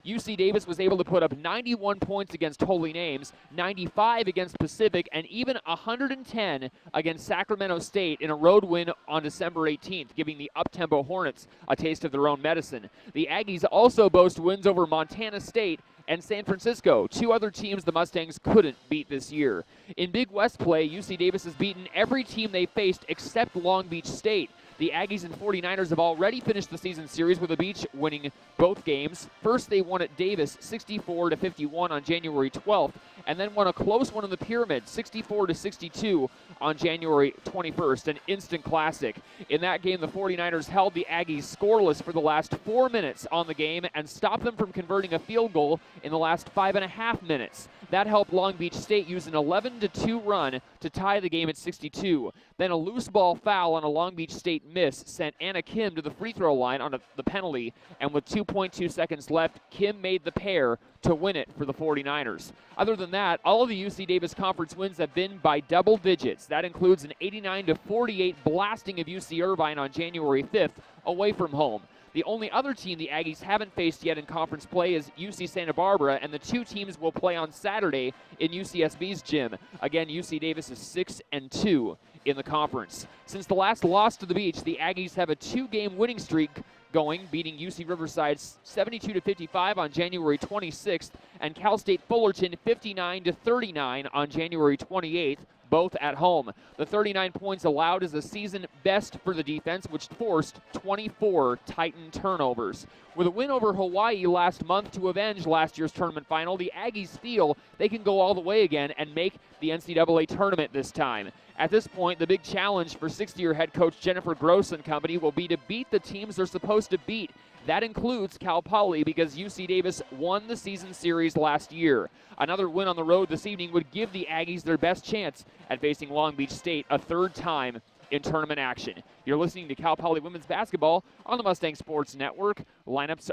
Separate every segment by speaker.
Speaker 1: UC Davis was able to put up 91 points against Holy Names, 95 against Pacific, and even 110 against Sacramento State in a road win on December 18th, giving the up-tempo Hornets a taste of their own medicine. The Aggies also boast wins over Montana State and San Francisco, two other teams the Mustangs couldn't beat this year. In Big West play, UC Davis has beaten every team they faced except Long Beach State. The Aggies and 49ers have already finished the season series with the Beach winning both games. First, they won at Davis 64-51 on January 12th, and then won a close one in the Pyramid 64-62 on January 21st, an instant classic. In that game, the 49ers held the Aggies scoreless for the last 4 minutes on the game and stopped them from converting a field goal in the last 5.5 minutes. That helped Long Beach State use an 11-2 run to tie the game at 62. Then a loose ball foul on a Long Beach State miss sent Anna Kim to the free throw line on the penalty, and with 2.2 seconds left, Kim made the pair to win it for the 49ers. Other than that, all of the UC Davis Conference wins have been by double digits. That includes an 89-48 blasting of UC Irvine on January 5th away from home. The only other team the Aggies haven't faced yet in conference play is UC Santa Barbara, and the two teams will play on Saturday in UCSB's gym. Again, UC Davis is 6-2 in the conference. Since the last loss to the Beach, the Aggies have a 2-game winning streak going, beating UC Riverside 72-55 on January 26th, and Cal State Fullerton 59-39 on January 28th. Both at home. The 39 points allowed is a season best for the defense, which forced 24 Titan turnovers. With a win over Hawaii last month to avenge last year's tournament final, the Aggies feel they can go all the way again and make the NCAA tournament this time. At this point, the big challenge for 60-year head coach Jennifer Gross and company will be to beat the teams they're supposed to beat. That includes Cal Poly, because UC Davis won the season series last year. Another win on the road this evening would give the Aggies their best chance at facing Long Beach State a third time in tournament action. You're listening to Cal Poly women's basketball on the Mustang Sports Network. Lineups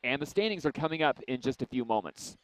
Speaker 1: and the standings are coming up in just a few moments.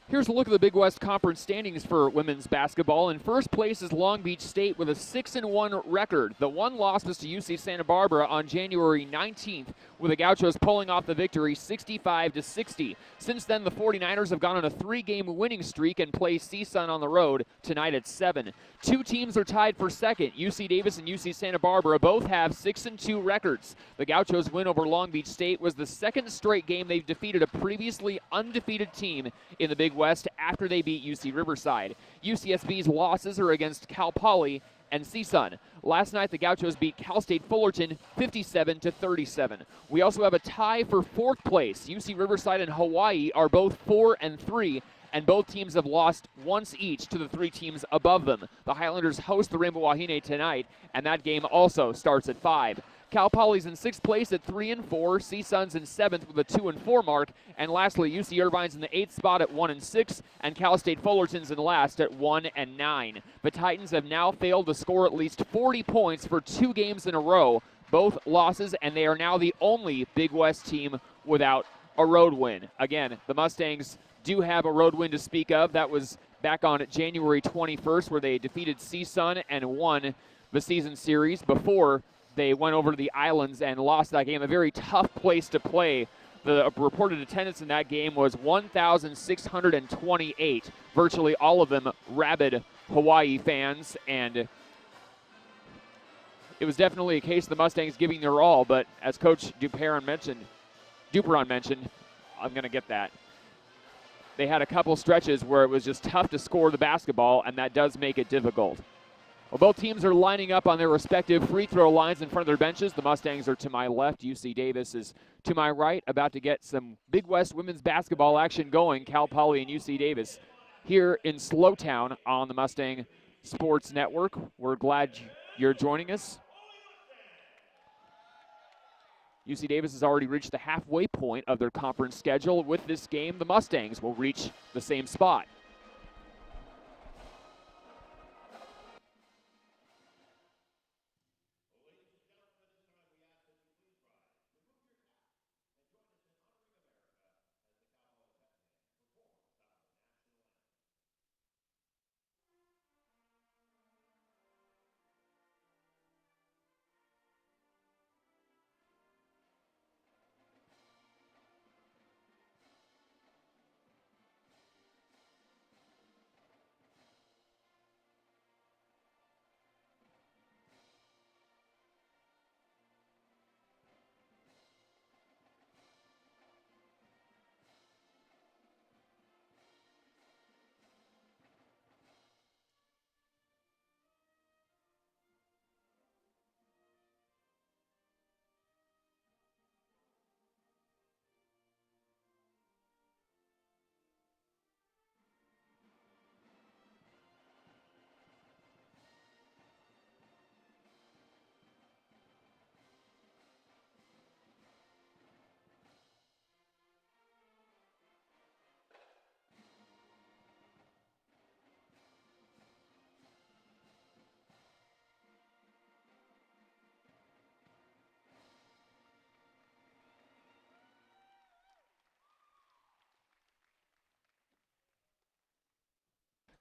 Speaker 1: Here's a look at the Big West Conference standings for women's basketball. In first place is Long Beach State with a 6-1 record. The one loss was to UC Santa Barbara on January 19th, with the Gauchos pulling off the victory 65-60. Since then, the 49ers have gone on a 3-game winning streak and play CSUN on the road tonight at 7. Two teams are tied for second. UC Davis and UC Santa Barbara both have 6-2 records. The Gauchos' win over Long Beach State was the second straight game they've defeated a previously undefeated team in the Big West after they beat UC Riverside. UCSB's losses are against Cal Poly and CSUN. Last night, the Gauchos beat Cal State Fullerton 57-37. We also have a tie for fourth place. UC Riverside and Hawaii are both 4-3, and both teams have lost once each to the three teams above them. The Highlanders host the Rainbow Wahine tonight, and that game also starts at 5. Cal Poly's in sixth place at 3-4. CSUN's in seventh with a 2-4 mark. And lastly, UC Irvine's in the 8th spot at 1-6, and Cal State Fullerton's in last at 1-9. The Titans have now failed to score at least 40 points for 2 games in a row, both losses, and they are now the only Big West team without a road win. Again, the Mustangs do have a road win to speak of. That was back on January 21st, where they defeated CSUN and won the season series before they went over to the Islands and lost that game. A very tough place to play. The reported attendance in that game was 1,628, virtually all of them rabid Hawaii fans, and it was definitely a case of the Mustangs giving their all, but as Coach Duperon mentioned, I'm going to get that. They had a couple stretches where it was just tough to score the basketball, and that does make it difficult. Well, both teams are lining up on their respective free throw lines in front of their benches. The Mustangs are to my left. UC Davis is to my right, about to get some Big West women's basketball action going. Cal Poly and UC Davis here in Slowtown on the Mustang Sports Network. We're glad you're joining us. UC Davis has already reached the halfway point of their conference schedule. With this game, the Mustangs will reach the same spot.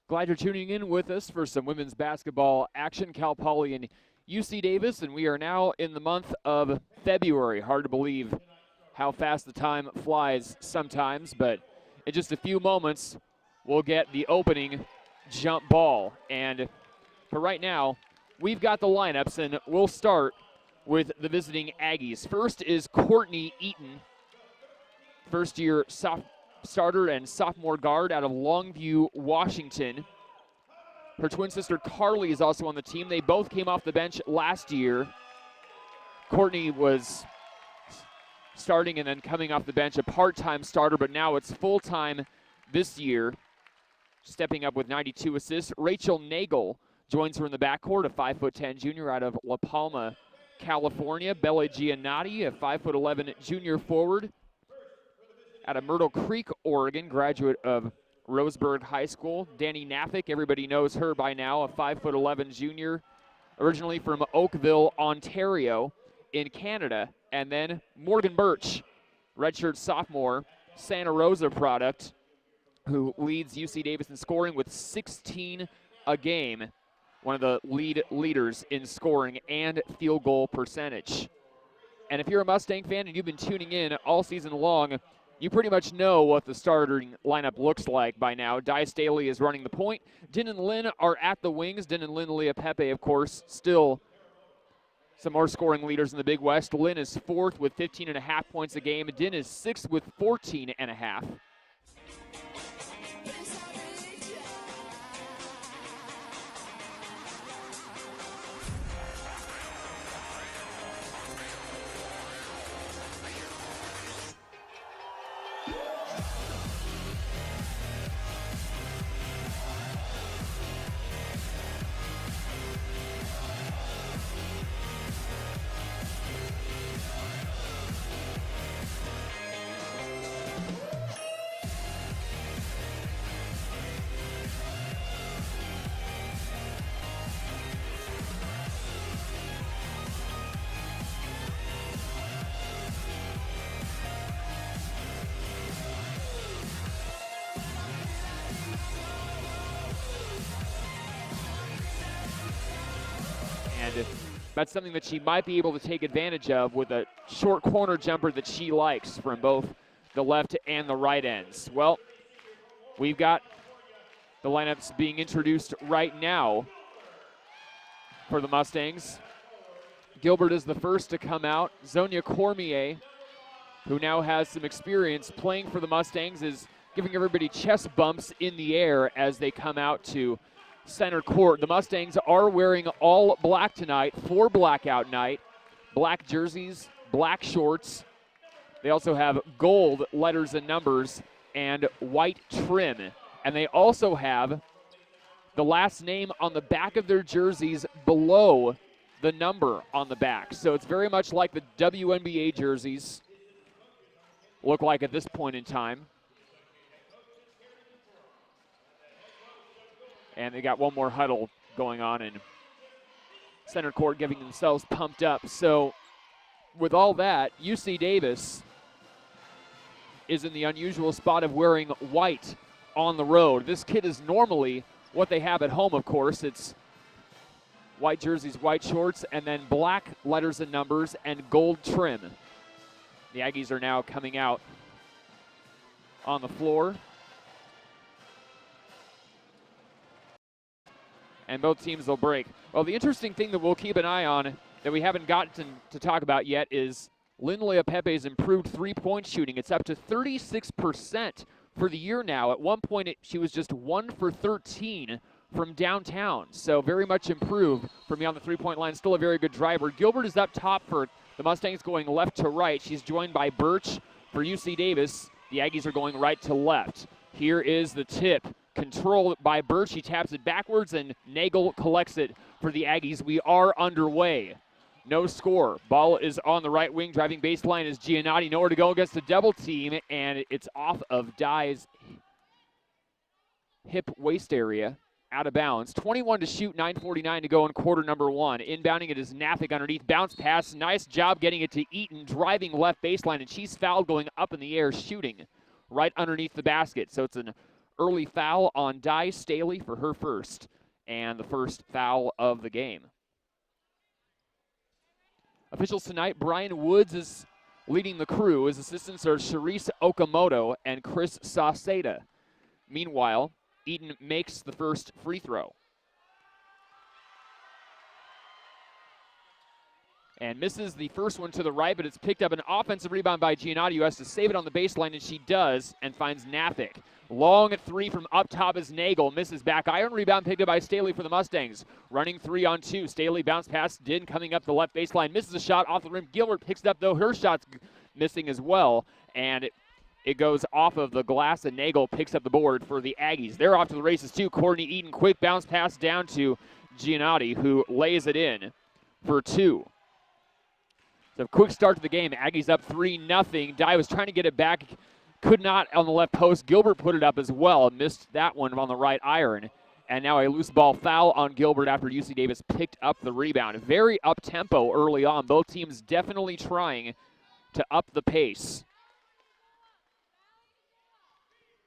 Speaker 1: Glad you're tuning in with us for some women's basketball action. Cal Poly and UC Davis, and we are now in the month of February. Hard to believe how fast the time flies sometimes, but in just a few moments, we'll get the opening jump ball. And for right now, we've got the lineups, and we'll start with the visiting Aggies. First is Courtney Eaton, first-year starter and sophomore guard out of Longview, Washington. Her twin sister Carly is also on the team. They both came off the bench last year. Courtney was starting and then coming off the bench, a part-time starter, but now it's full-time this year, stepping up with 92 assists. Rachel Nagel joins her in the backcourt, a 5'10" junior out of La Palma, California. Bella Giannotti, a 5'11" junior forward out of Myrtle Creek, Oregon, graduate of Roseburg High School. Danny Naffick, everybody knows her by now, a 5'11" junior, originally from Oakville, Ontario in Canada. And then Morgan Birch, redshirt sophomore, Santa Rosa product, who leads UC Davis in scoring with 16 a game, one of the leaders in scoring and field goal percentage. And if you're a Mustang fan and you've been tuning in all season long, you pretty much know what the starting lineup looks like by now. Di Staley is running the point. Din and Lynn are at the wings. Din and Lynn Leapepe, of course, still some more scoring leaders in the Big West. Lynn is fourth with 15.5 points a game. Din is sixth with 14.5. That's something that she might be able to take advantage of with a short corner jumper that she likes from both the left and the right ends. Well, we've got the lineups being introduced right now for the Mustangs. Gilbert is the first to come out. Zonia Cormier, who now has some experience playing for the Mustangs, is giving everybody chest bumps in the air as they come out to center court. The Mustangs are wearing all black tonight for blackout night. Black jerseys, black shorts. They also have gold letters and numbers and white trim. And they also have the last name on the back of their jerseys below the number on the back. So it's very much like the WNBA jerseys look like at this point in time. And they got one more huddle going on in center court, getting themselves pumped up. So with all that, UC Davis is in the unusual spot of wearing white on the road. This kit is normally what they have at home, of course. It's white jerseys, white shorts, and then black letters and numbers and gold trim. The Aggies are now coming out on the floor. And both teams will break. Well, the interesting thing that we'll keep an eye on that we haven't gotten to talk about yet is Lynn Leapepe's improved three-point shooting. It's up to 36% for the year now. At one point, she was just 1 for 13 from downtown. So very much improved from beyond the three-point line. Still a very good driver. Gilbert is up top for the Mustangs, going left to right. She's joined by Birch for UC Davis. The Aggies are going right to left. Here is the tip. Controlled by Birch. He taps it backwards, and Nagel collects it for the Aggies. We are underway. No score. Ball is on the right wing. Driving baseline is Giannotti. Nowhere to go against the double team, and it's off of Dye's hip waist area, out of bounds. 21 to shoot, 9:49 to go in quarter number one. Inbounding it is Naffick underneath. Bounce pass. Nice job getting it to Eaton, driving left baseline, and she's fouled going up in the air, shooting right underneath the basket. So it's an early foul on Di Staley for her first, and the first foul of the game. Officials tonight, Brian Woods is leading the crew. His assistants are Sharice Okamoto and Chris Sauceda. Meanwhile, Eaton makes the first free throw. And misses the first one to the right, but it's picked up an offensive rebound by Giannotti, who has to save it on the baseline, and she does, and finds Nafik. Long at three from up top is Nagel. Misses back iron. Rebound picked up by Staley for the Mustangs. Running 3-on-2. Staley bounce pass. Din coming up the left baseline. Misses a shot off the rim. Gilbert picks it up, though. Her shot's missing as well. And it goes off of the glass, and Nagel picks up the board for the Aggies. They're off to the races, too. Courtney Eaton, quick bounce pass down to Giannotti, who lays it in for two. So quick start to the game. Aggies up 3-0. Di was trying to get it back. Could not on the left post. Gilbert put it up as well. Missed that one on the right iron. And now a loose ball foul on Gilbert after UC Davis picked up the rebound. Very up-tempo early on. Both teams definitely trying to up the pace.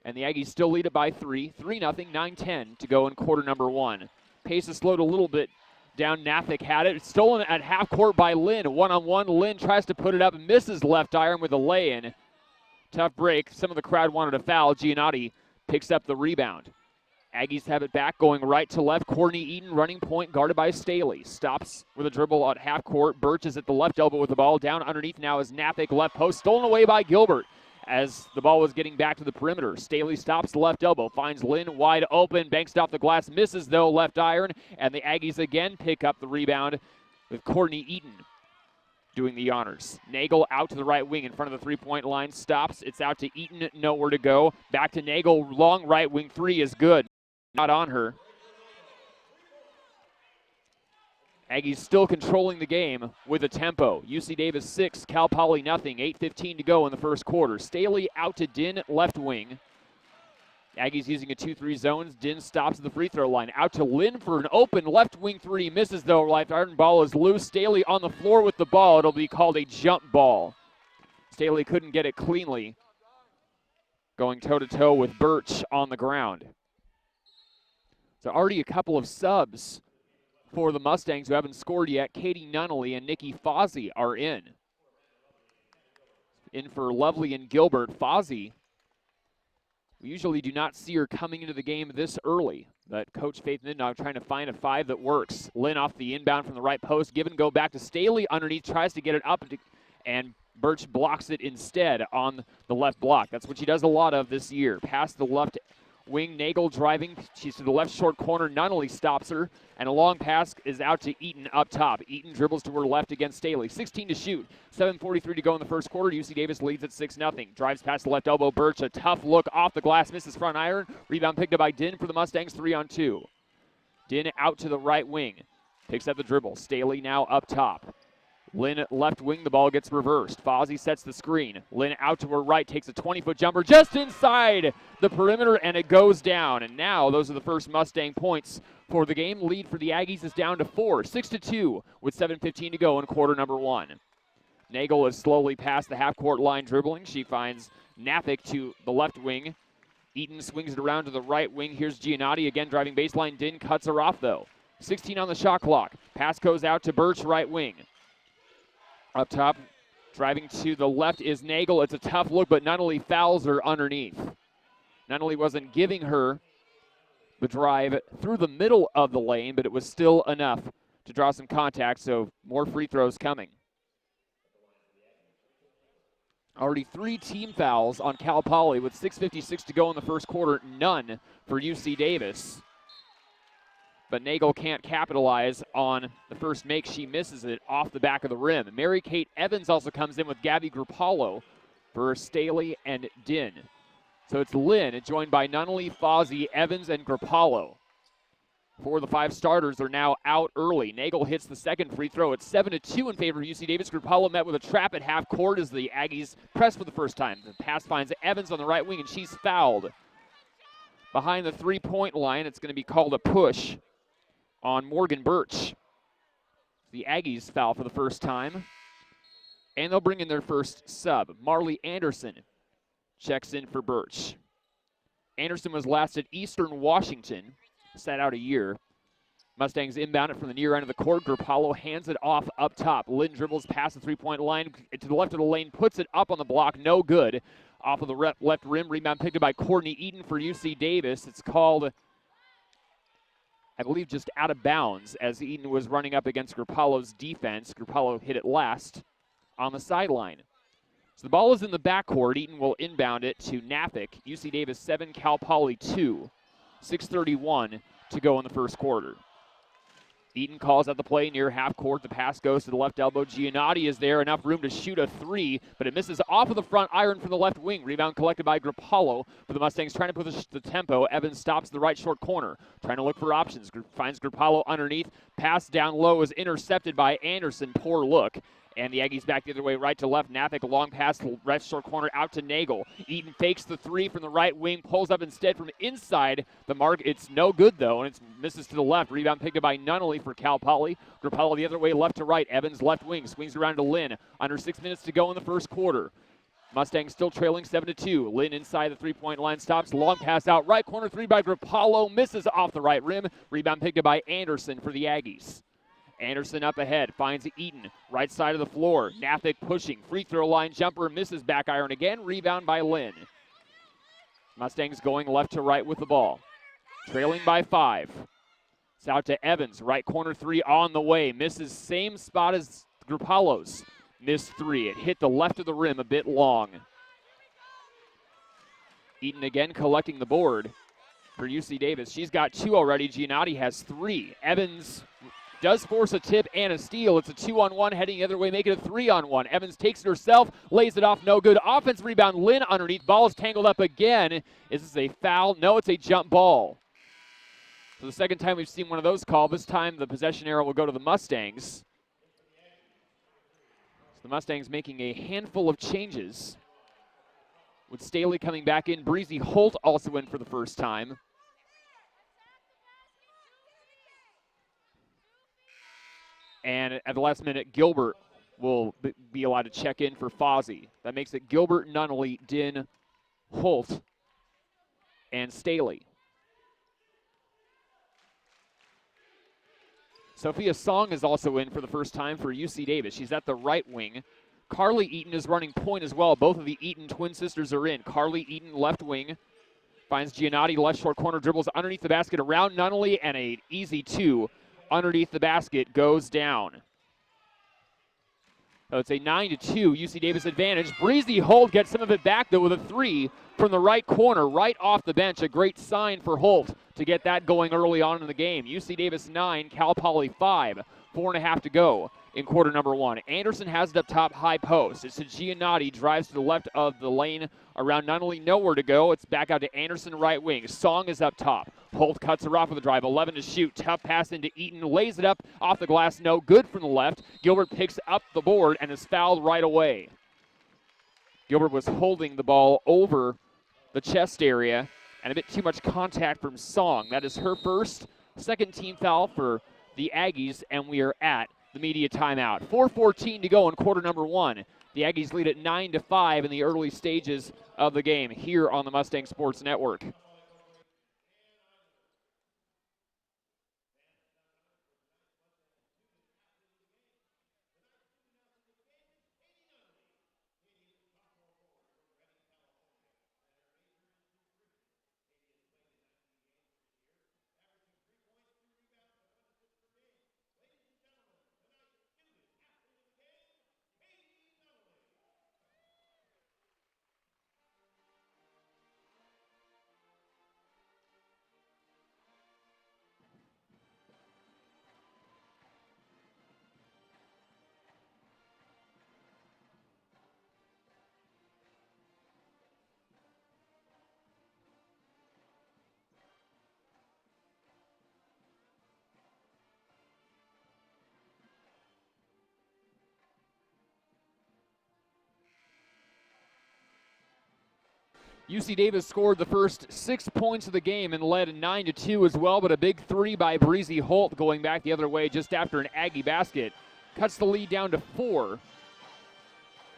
Speaker 1: And the Aggies still lead it by 3. 3-0, 9-10 to go in quarter number 1. Pace has slowed a little bit down. Nafik had it. It's stolen at half court by Lynn. One-on-one. Lynn tries to put it up and misses left iron with a lay-in. Tough break. Some of the crowd wanted a foul. Giannotti picks up the rebound. Aggies have it back, going right to left. Courtney Eaton running point, guarded by Staley. Stops with a dribble at half court. Birch is at the left elbow with the ball. Down underneath now is Nafik, left post. Stolen away by Gilbert as the ball was getting back to the perimeter. Staley stops the left elbow, finds Lynn wide open, banks off the glass, misses though left iron, and the Aggies again pick up the rebound with Courtney Eaton doing the honors. Nagel out to the right wing in front of the three-point line, stops. It's out to Eaton, nowhere to go. Back to Nagel, long right wing three is good. Not on her. Aggies still controlling the game with a tempo. UC Davis 6, Cal Poly nothing. 8:15 to go in the first quarter. Staley out to Din, left wing. Aggies using a 2-3 zone. Din stops at the free throw line. Out to Lynn for an open left wing three. Misses though. Left iron ball is loose. Staley on the floor with the ball. It'll be called a jump ball. Staley couldn't get it cleanly. Going toe-to-toe with Birch on the ground. So already a couple of subs for the Mustangs who haven't scored yet. Katie Nunnally and Nikki Fozzie are in. In for Lovely and Gilbert. Fozzie, we usually do not see her coming into the game this early, but Coach Faith Midnow trying to find a five that works. Lynn off the inbound from the right post. Give and go back to Staley underneath. Tries to get it up, and Birch blocks it instead on the left block. That's what she does a lot of this year. Past the left wing, Nagel driving. She's to the left short corner. Nunnally stops her, and a long pass is out to Eaton up top. Eaton dribbles to her left against Staley. 16 to shoot. 7:43 to go in the first quarter. UC Davis leads at 6-0. Drives past the left elbow. Birch, a tough look off the glass. Misses front iron. Rebound picked up by Din for the Mustangs. 3-on-2. Din out to the right wing. Picks up the dribble. Staley now up top. Lynn left wing, the ball gets reversed. Fozzie sets the screen. Lynn out to her right, takes a 20-foot jumper just inside the perimeter, and it goes down. And now those are the first Mustang points for the game. Lead for the Aggies is down to 4, 6-2 with 7:15 to go in quarter number 1. Nagel is slowly past the half-court line dribbling. She finds Nafik to the left wing. Eaton swings it around to the right wing. Here's Giannotti again driving baseline. Din cuts her off though. 16 on the shot clock. Pass goes out to Birch, right wing. Up top, driving to the left is Nagel. It's a tough look, but Nunnally fouls her underneath. Nunnally wasn't giving her the drive through the middle of the lane, but it was still enough to draw some contact, so more free throws coming. Already 3 team fouls on Cal Poly with 6:56 to go in the first quarter. None for UC Davis. But Nagel can't capitalize on the first make. She misses it off the back of the rim. Mary Kate Evans also comes in with Gabby Gruppalo for Staley and Din. So it's Lynn, joined by Nunnally, Fozzie, Evans, and Gruppalo. 4 of the 5 starters are now out early. Nagel hits the second free throw. It's 7-2 in favor of UC Davis. Gruppalo met with a trap at half court as the Aggies press for the first time. The pass finds Evans on the right wing, and she's fouled. Behind the three-point line, it's going to be called a push on Morgan Birch. The Aggies foul for the first time. And they'll bring in their first sub. Marley Anderson checks in for Birch. Anderson was last at Eastern Washington, sat out a year. Mustangs inbound it from the near end of the court. Grappallo hands it off up top. Lynn dribbles past the three-point line to the left of the lane, puts it up on the block, no good. Off of the left rim, rebound picked up by Courtney Eaton for UC Davis. It's called, I believe, just out of bounds as Eaton was running up against Grappallo's defense. Grappallo hit it last on the sideline. So the ball is in the backcourt. Eaton will inbound it to Nafik. UC Davis 7, Cal Poly 2. 6:31 to go in the first quarter. Eaton calls out the play near half court. The pass goes to the left elbow. Giannotti is there. Enough room to shoot a three, but it misses off of the front iron from the left wing. Rebound collected by Grappallo. But the Mustangs trying to push the tempo. Evans stops the right short corner. Trying to look for options. Finds Grappallo underneath. Pass down low is intercepted by Anderson. Poor look. And the Aggies back the other way, right to left. Nafik, a long pass, right short corner out to Nagel. Eaton fakes the three from the right wing, pulls up instead from inside the mark. It's no good, though, and it misses to the left. Rebound picked up by Nunnally for Cal Poly. Grappallo the other way, left to right. Evans left wing, swings around to Lynn. Under 6 minutes to go in the first quarter. Mustangs still trailing 7-2. Lynn inside the three-point line, stops. Long pass out, right corner three by Grappallo, misses off the right rim. Rebound picked up by Anderson for the Aggies. Anderson up ahead, finds Eaton, right side of the floor. Nafik pushing, free throw line jumper, misses back iron again. Rebound by Lynn. Mustangs going left to right with the ball. Trailing by 5. It's out to Evans, right corner three on the way. Misses same spot as Grappallo's. Missed three. It hit the left of the rim a bit long. Eaton again collecting the board for UC Davis. She's got 2 already. Giannotti has 3. Evans does force a tip and a steal. It's a 2-on-1 heading the other way, make it a 3-on-1. Evans takes it herself, lays it off, no good. Offense rebound, Lynn underneath. Ball is tangled up again. Is this a foul? No, it's a jump ball. So the second time we've seen one of those called. This time the possession arrow will go to the Mustangs. So the Mustangs making a handful of changes. With Staley coming back in. Breezy Holt also in for the first time. And at the last minute, Gilbert will be allowed to check in for Fozzie. That makes it Gilbert, Nunnally, Din, Holt, and Staley. Sophia Song is also in for the first time for UC Davis. She's at the right wing. Carly Eaton is running point as well. Both of the Eaton twin sisters are in. Carly Eaton, left wing. Finds Giannotti, left short corner, dribbles underneath the basket around Nunnally, and an easy 2. Underneath the basket, goes down. So it's a 9-2 UC Davis advantage. Breezy Holt gets some of it back, though, with a 3 from the right corner, right off the bench. A great sign for Holt to get that going early on in the game. UC Davis 9, Cal Poly 5. 4.5 to go in quarter number 1. Anderson has it up top, high post. It's to Giannotti, drives to the left of the lane around Nunnally, nowhere to go. It's back out to Anderson, right wing. Song is up top. Holt cuts her off with a drive, 11 to shoot. Tough pass into Eaton, lays it up off the glass, no good from the left. Gilbert picks up the board and is fouled right away. Gilbert was holding the ball over the chest area and a bit too much contact from Song. That is her first, second team foul for the Aggies, and we are at the media timeout. 4:14 to go in quarter number 1. The Aggies lead at 9-5 in the early stages of the game here on the Mustang Sports Network. UC Davis scored the first 6 points of the game and led 9-2 as well, but a big 3 by Breezy Holt going back the other way just after an Aggie basket. Cuts the lead down to 4.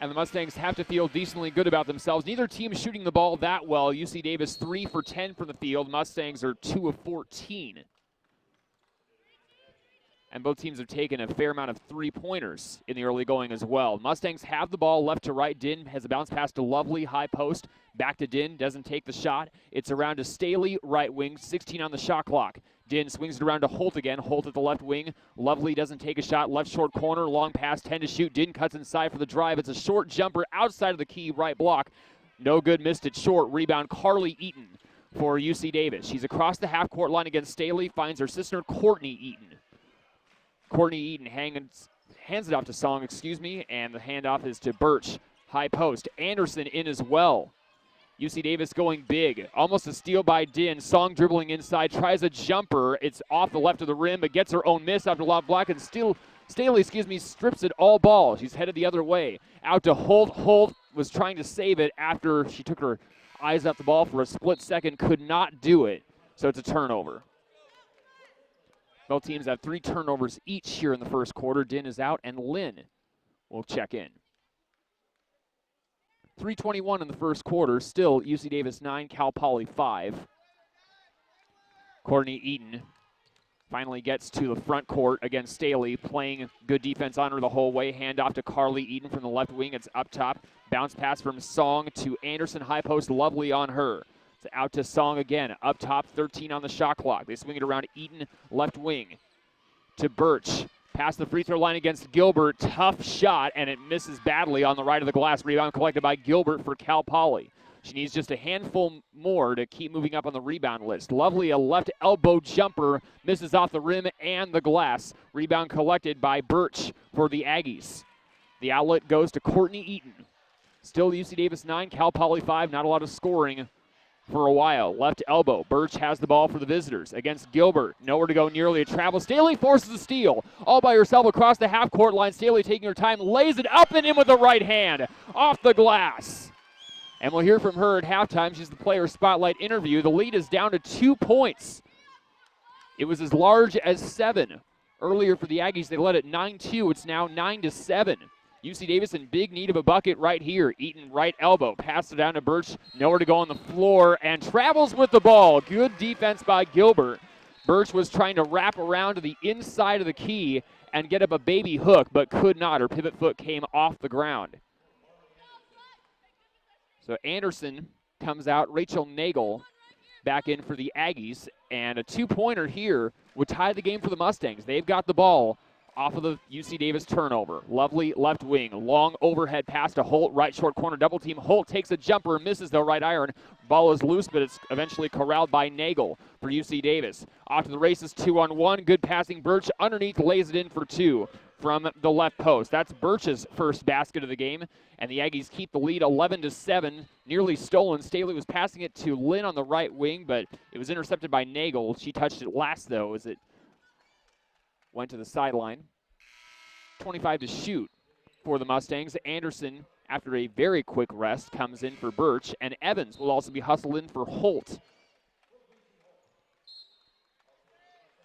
Speaker 1: And the Mustangs have to feel decently good about themselves. Neither team is shooting the ball that well. UC Davis 3 for 10 from the field. Mustangs are 2 of 14. And both teams have taken a fair amount of three-pointers in the early going as well. Mustangs have the ball left to right. Din has a bounce pass to Lovely, high post. Back to Din, doesn't take the shot. It's around to Staley, right wing, 16 on the shot clock. Din swings it around to Holt again. Holt at the left wing. Lovely doesn't take a shot. Left short corner, long pass, 10 to shoot. Din cuts inside for the drive. It's a short jumper outside of the key, right block. No good, missed it short. Rebound, Carly Eaton for UC Davis. She's across the half-court line against Staley, finds her sister, Courtney Eaton. Courtney Eaton hands it off to Song, and the handoff is to Birch. High post. Anderson in as well. UC Davis going big. Almost a steal by Din. Song dribbling inside, tries a jumper. It's off the left of the rim, but gets her own miss after lob block, and Staley, strips it all ball. She's headed the other way. Out to Holt. Holt was trying to save it after she took her eyes off the ball for a split second, could not do it, so it's a turnover. Both teams have 3 turnovers each here in the first quarter. Din is out, and Lynn will check in. 3:21 in the first quarter. Still UC Davis 9, Cal Poly 5. Courtney Eaton finally gets to the front court against Staley, playing good defense on her the whole way. Handoff to Carly Eaton from the left wing. It's up top. Bounce pass from Song to Anderson. High post, Lovely on her. It's out to Song again. Up top, 13 on the shot clock. They swing it around Eaton, left wing. To Birch. Past the free throw line against Gilbert. Tough shot, and it misses badly on the right of the glass. Rebound collected by Gilbert for Cal Poly. She needs just a handful more to keep moving up on the rebound list. Lovely, a left elbow jumper. Misses off the rim and the glass. Rebound collected by Birch for the Aggies. The outlet goes to Courtney Eaton. Still UC Davis 9, Cal Poly 5. Not a lot of scoring for a while. Left elbow. Birch has the ball for the visitors against Gilbert. Nowhere to go, nearly a travel. Staley forces a steal. All by herself across the half-court line. Staley taking her time, lays it up and in with the right hand. Off the glass. And we'll hear from her at halftime. She's the player spotlight interview. The lead is down to 2 points. It was as large as 7 earlier for the Aggies. They led at 9-2. It's now 9-7. UC Davis in big need of a bucket right here. Eaton right elbow. Pass it down to Birch. Nowhere to go on the floor and travels with the ball. Good defense by Gilbert. Birch was trying to wrap around to the inside of the key and get up a baby hook, but could not. Her pivot foot came off the ground. So Anderson comes out. Rachel Nagel back in for the Aggies. And a 2-pointer here would tie the game for the Mustangs. They've got the ball off of the UC Davis turnover. Lovely left wing. Long overhead pass to Holt. Right short corner double team. Holt takes a jumper. Misses the right iron. Ball is loose, but it's eventually corralled by Nagel for UC Davis. Off to the races, 2-on-1. Good passing. Birch underneath lays it in for 2 from the left post. That's Birch's first basket of the game, and the Aggies keep the lead 11-7. Nearly stolen. Staley was passing it to Lynn on the right wing, but it was intercepted by Nagel. She touched it last, though, as it went to the sideline. 25 to shoot for the Mustangs. Anderson, after a very quick rest, comes in for Birch, and Evans will also be hustled in for Holt.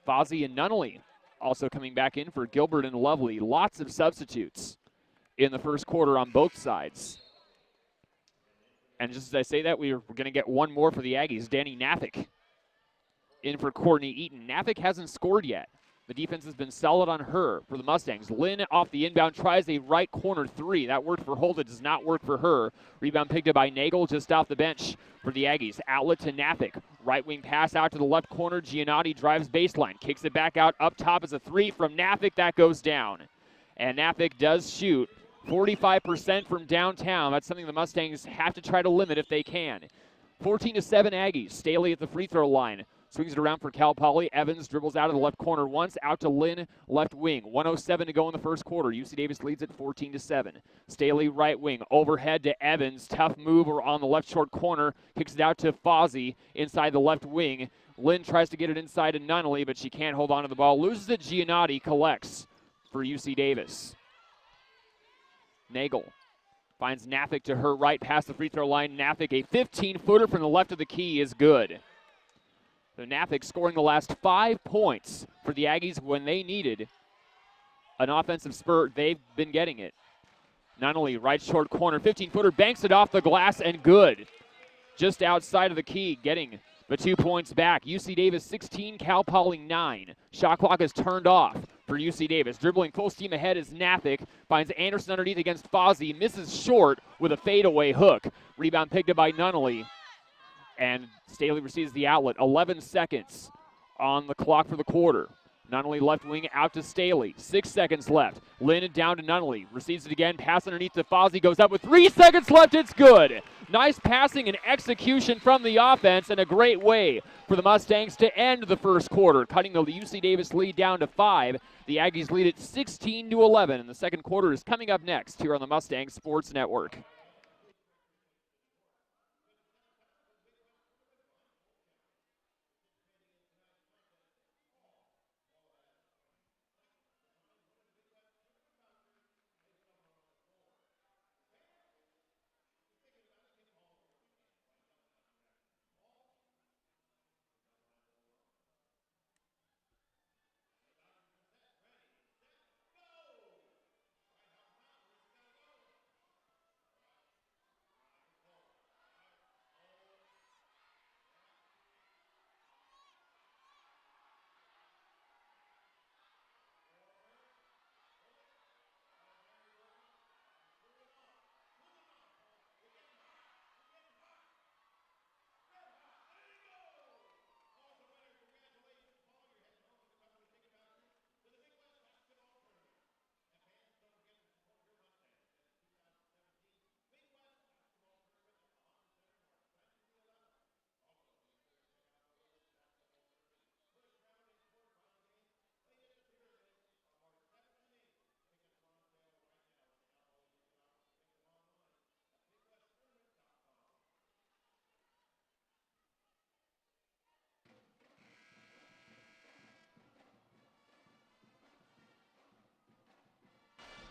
Speaker 1: Fozzie and Nunnally also coming back in for Gilbert and Lovely. Lots of substitutes in the first quarter on both sides. And just as I say that, we're going to get one more for the Aggies. Danny Nafik in for Courtney Eaton. Nafik hasn't scored yet. The defense has been solid on her for the Mustangs. Lynn off the inbound tries a right corner 3. That worked for Holt. It does not work for her. Rebound picked up by Nagel just off the bench for the Aggies. Outlet to Nafik. Right wing pass out to the left corner. Giannotti drives baseline. Kicks it back out. Up top is a 3 from Nafik. That goes down. And Nafik does shoot 45% from downtown. That's something the Mustangs have to try to limit if they can. 14-7 Aggies. Staley at the free throw line. Swings it around for Cal Poly. Evans dribbles out of the left corner once. Out to Lynn, left wing. 1:07 to go in the first quarter. UC Davis leads at 14-7. Staley right wing. Overhead to Evans. Tough move on the left short corner. Kicks it out to Fozzie inside the left wing. Lynn tries to get it inside to Nunnally, but she can't hold on to the ball. Loses it. Giannotti collects for UC Davis. Nagel finds Nafik to her right past the free throw line. Nafik, a 15-footer from the left of the key, is good. So Nafik scoring the last 5 points for the Aggies when they needed an offensive spurt. They've been getting it. Nunnally, right short corner, 15-footer, banks it off the glass and good. Just outside of the key, getting the 2 points back. UC Davis 16, Cal Poly 9. Shot clock is turned off for UC Davis. Dribbling full steam ahead is Nafik. Finds Anderson underneath against Fozzie. Misses short with a fadeaway hook. Rebound picked up by Nunnally. And Staley receives the outlet. 11 seconds on the clock for the quarter. Nunnally left wing out to Staley. 6 seconds left. Lynn down to Nunnally. Receives it again. Pass underneath to Fozzie. Goes up with 3 seconds left. It's good. Nice passing and execution from the offense, and a great way for the Mustangs to end the first quarter, cutting the UC Davis lead down to 5. The Aggies lead it 16-11, and the second quarter is coming up next here on the Mustang Sports Network.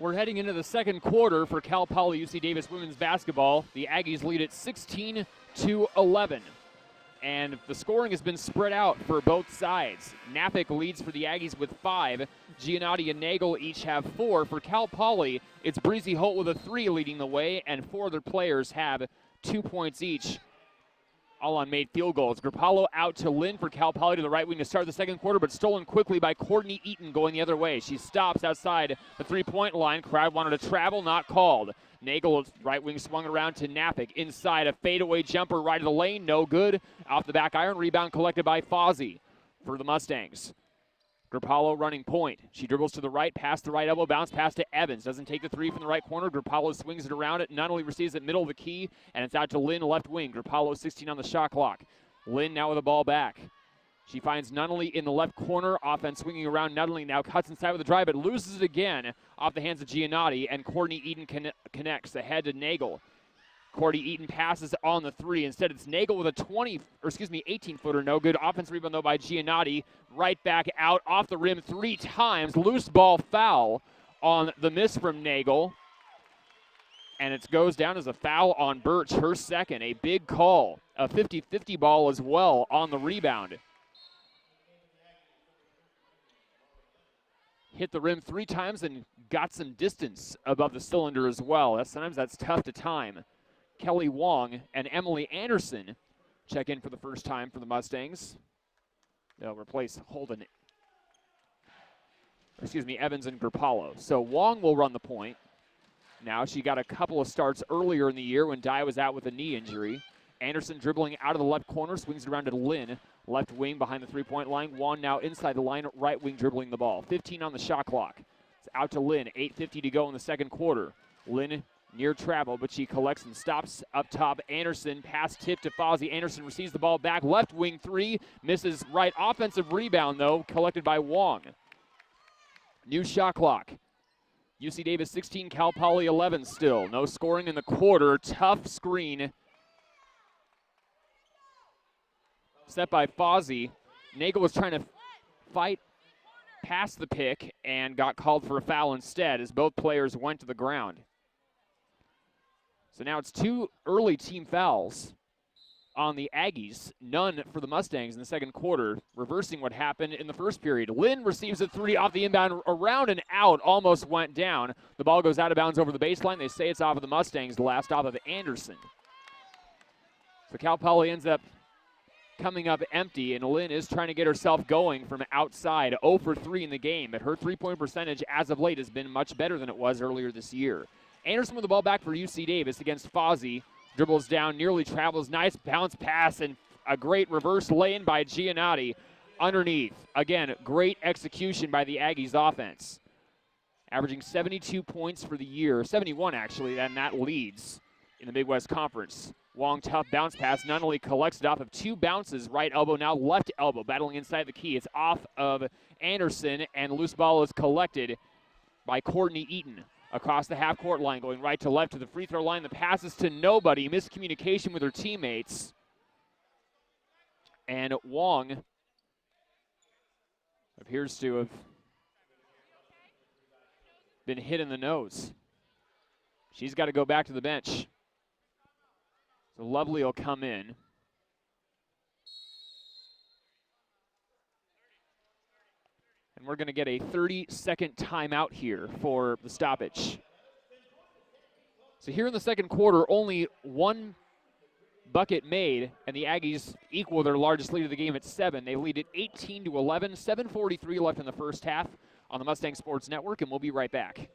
Speaker 1: We're heading into the second quarter for Cal Poly UC Davis women's basketball. The Aggies lead it 16-11. And the scoring has been spread out for both sides. Nafik leads for the Aggies with 5. Giannotti and Nagel each have 4. For Cal Poly, it's Breezy Holt with a 3 leading the way, and 4 other players have 2 points each, all on made field goals. Grappallo out to Lynn for Cal Poly to the right wing to start the second quarter, but stolen quickly by Courtney Eaton going the other way. She stops outside the three-point line. Crowd wanted to travel, not called. Nagel, right wing, swung around to Nafik. Inside, a fadeaway jumper right of the lane, no good. Off the back iron, rebound collected by Fozzie for the Mustangs. Grappallo running point. She dribbles to the right, past the right elbow, bounce pass to Evans. Doesn't take the 3 from the right corner. Grappallo swings it around it. Nunnally receives it middle of the key, and it's out to Lynn, left wing. Grappallo 16 on the shot clock. Lynn now with the ball back. She finds Nunnally in the left corner. Offense swinging around. Nunnally now cuts inside with a drive, but loses it again off the hands of Giannotti, and Courtney Eaton connects ahead to Nagel. Courtney Eaton passes on the 3. Instead, it's Nagel with a 18-footer, no good. Offense rebound, though, by Giannotti. Right back out, off the rim 3 times. Loose ball foul on the miss from Nagel. And it goes down as a foul on Birch, her second. A big call, a 50-50 ball as well on the rebound. Hit the rim 3 times and got some distance above the cylinder as well. Sometimes that's tough to time. Kelly Wong and Emily Anderson check in for the first time for the Mustangs. They'll replace Evans and Grappallo. So Wong will run the point. Now she got a couple of starts earlier in the year when Dye was out with a knee injury. Anderson dribbling out of the left corner, swings it around to Lynn. Left wing behind the three-point line. Wong now inside the line, right wing dribbling the ball. 15 on the shot clock. It's out to Lynn. 8:50 to go in the second quarter. Lynn near travel, but she collects and stops up top. Anderson, pass tip to Fozzie. Anderson receives the ball back. Left wing 3. Misses right. Offensive rebound, though, collected by Wong. New shot clock. UC Davis 16, Cal Poly 11 still. No scoring in the quarter. Tough screen set by Fozzie. Nagel was trying to fight past the pick and got called for a foul instead as both players went to the ground. So now it's 2 early team fouls on the Aggies, none for the Mustangs in the second quarter, reversing what happened in the first period. Lynn receives a three off the inbound, around and out, almost went down. The ball goes out of bounds over the baseline. They say it's off of the Mustangs, the last off of Anderson. So Cal Poly ends up coming up empty, and Lynn is trying to get herself going from outside. 0 for 3 in the game, but her three-point percentage as of late has been much better than it was earlier this year. Anderson with the ball back for UC Davis against Fozzie. Dribbles down, nearly travels, nice bounce pass, and a great reverse lay-in by Giannotti underneath. Again, great execution by the Aggies offense. Averaging 72 points for the year, 71 actually, and that leads in the Big West Conference. Wong, tough bounce pass, not only collects it off of two bounces, right elbow, now left elbow, battling inside the key. It's off of Anderson, and loose ball is collected by Courtney Eaton. Across the half-court line, going right to left to the free throw line. The passes to nobody. Miscommunication with her teammates. And Wong appears to have been hit in the nose. She's got to go back to the bench. So Lovely will come in. And we're going to get a 30-second timeout here for the stoppage. So here in the second quarter, only one bucket made, and the Aggies equal their largest lead of the game at 7. They lead it 18-11, 7:43 left in the first half on the Mustang Sports Network, and we'll be right back.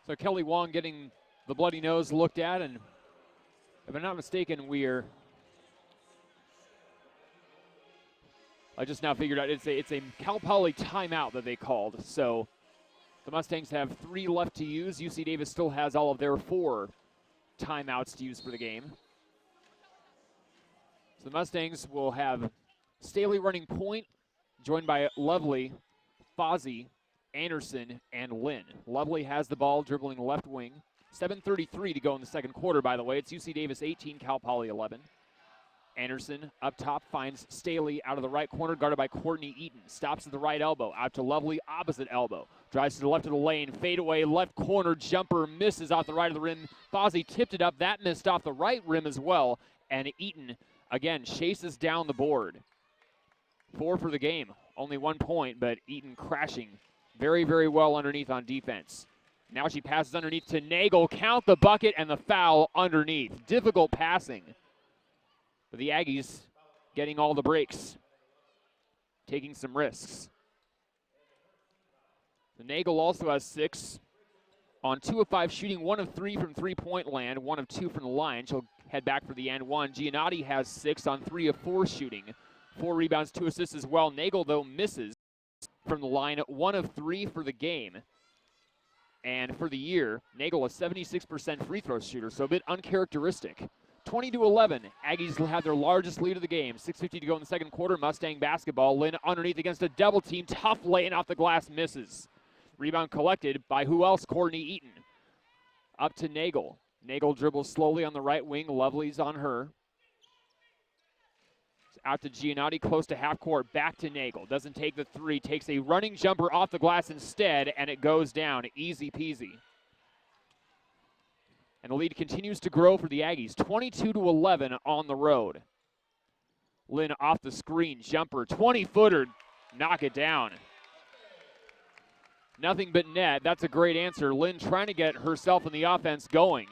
Speaker 1: So Kelly Wong getting the bloody nose looked at, and if I'm not mistaken, I just now figured out it's a Cal Poly timeout that they called. So the Mustangs have 3 left to use. UC Davis still has all of their 4 timeouts to use for the game. So the Mustangs will have Staley running point, joined by Lovely, Fozzie, Anderson, and Lynn. Lovely has the ball, dribbling left wing. 7:33 to go in the second quarter, by the way. It's UC Davis 18, Cal Poly 11. Anderson up top finds Staley out of the right corner, guarded by Courtney Eaton. Stops at the right elbow, out to Lovely, opposite elbow. Drives to the left of the lane, fade away, left corner jumper, misses off the right of the rim. Fozzie tipped it up, that missed off the right rim as well. And Eaton, again, chases down the board. 4 for the game, only 1 point, but Eaton crashing very, very well underneath on defense. Now she passes underneath to Nagel. Count the bucket and the foul underneath. Difficult passing. But the Aggies getting all the breaks, taking some risks. The Nagel also has 6 on 2 of 5 shooting, 1 of 3 from three-point land, 1 of 2 from the line. She'll head back for the and 1. Giannotti has 6 on 3 of 4 shooting, 4 rebounds, 2 assists as well. Nagel, though, misses from the line, 1 of 3 for the game. And for the year, Nagel a 76% free throw shooter, so a bit uncharacteristic. 20-11, Aggies will have their largest lead of the game. 6:50 to go in the second quarter. Mustang basketball. Lynn underneath against a double team. Tough laying off the glass, misses. Rebound collected by who else? Courtney Eaton. Up to Nagel. Nagel dribbles slowly on the right wing. Lovely's on her. Out to Giannotti, close to half court, back to Nagel. Doesn't take the 3, takes a running jumper off the glass instead, and it goes down. Easy peasy. And the lead continues to grow for the Aggies. 22-11 on the road. Lynn off the screen, jumper, 20-footer, knock it down. Nothing but net. That's a great answer. Lynn trying to get herself in the offense going.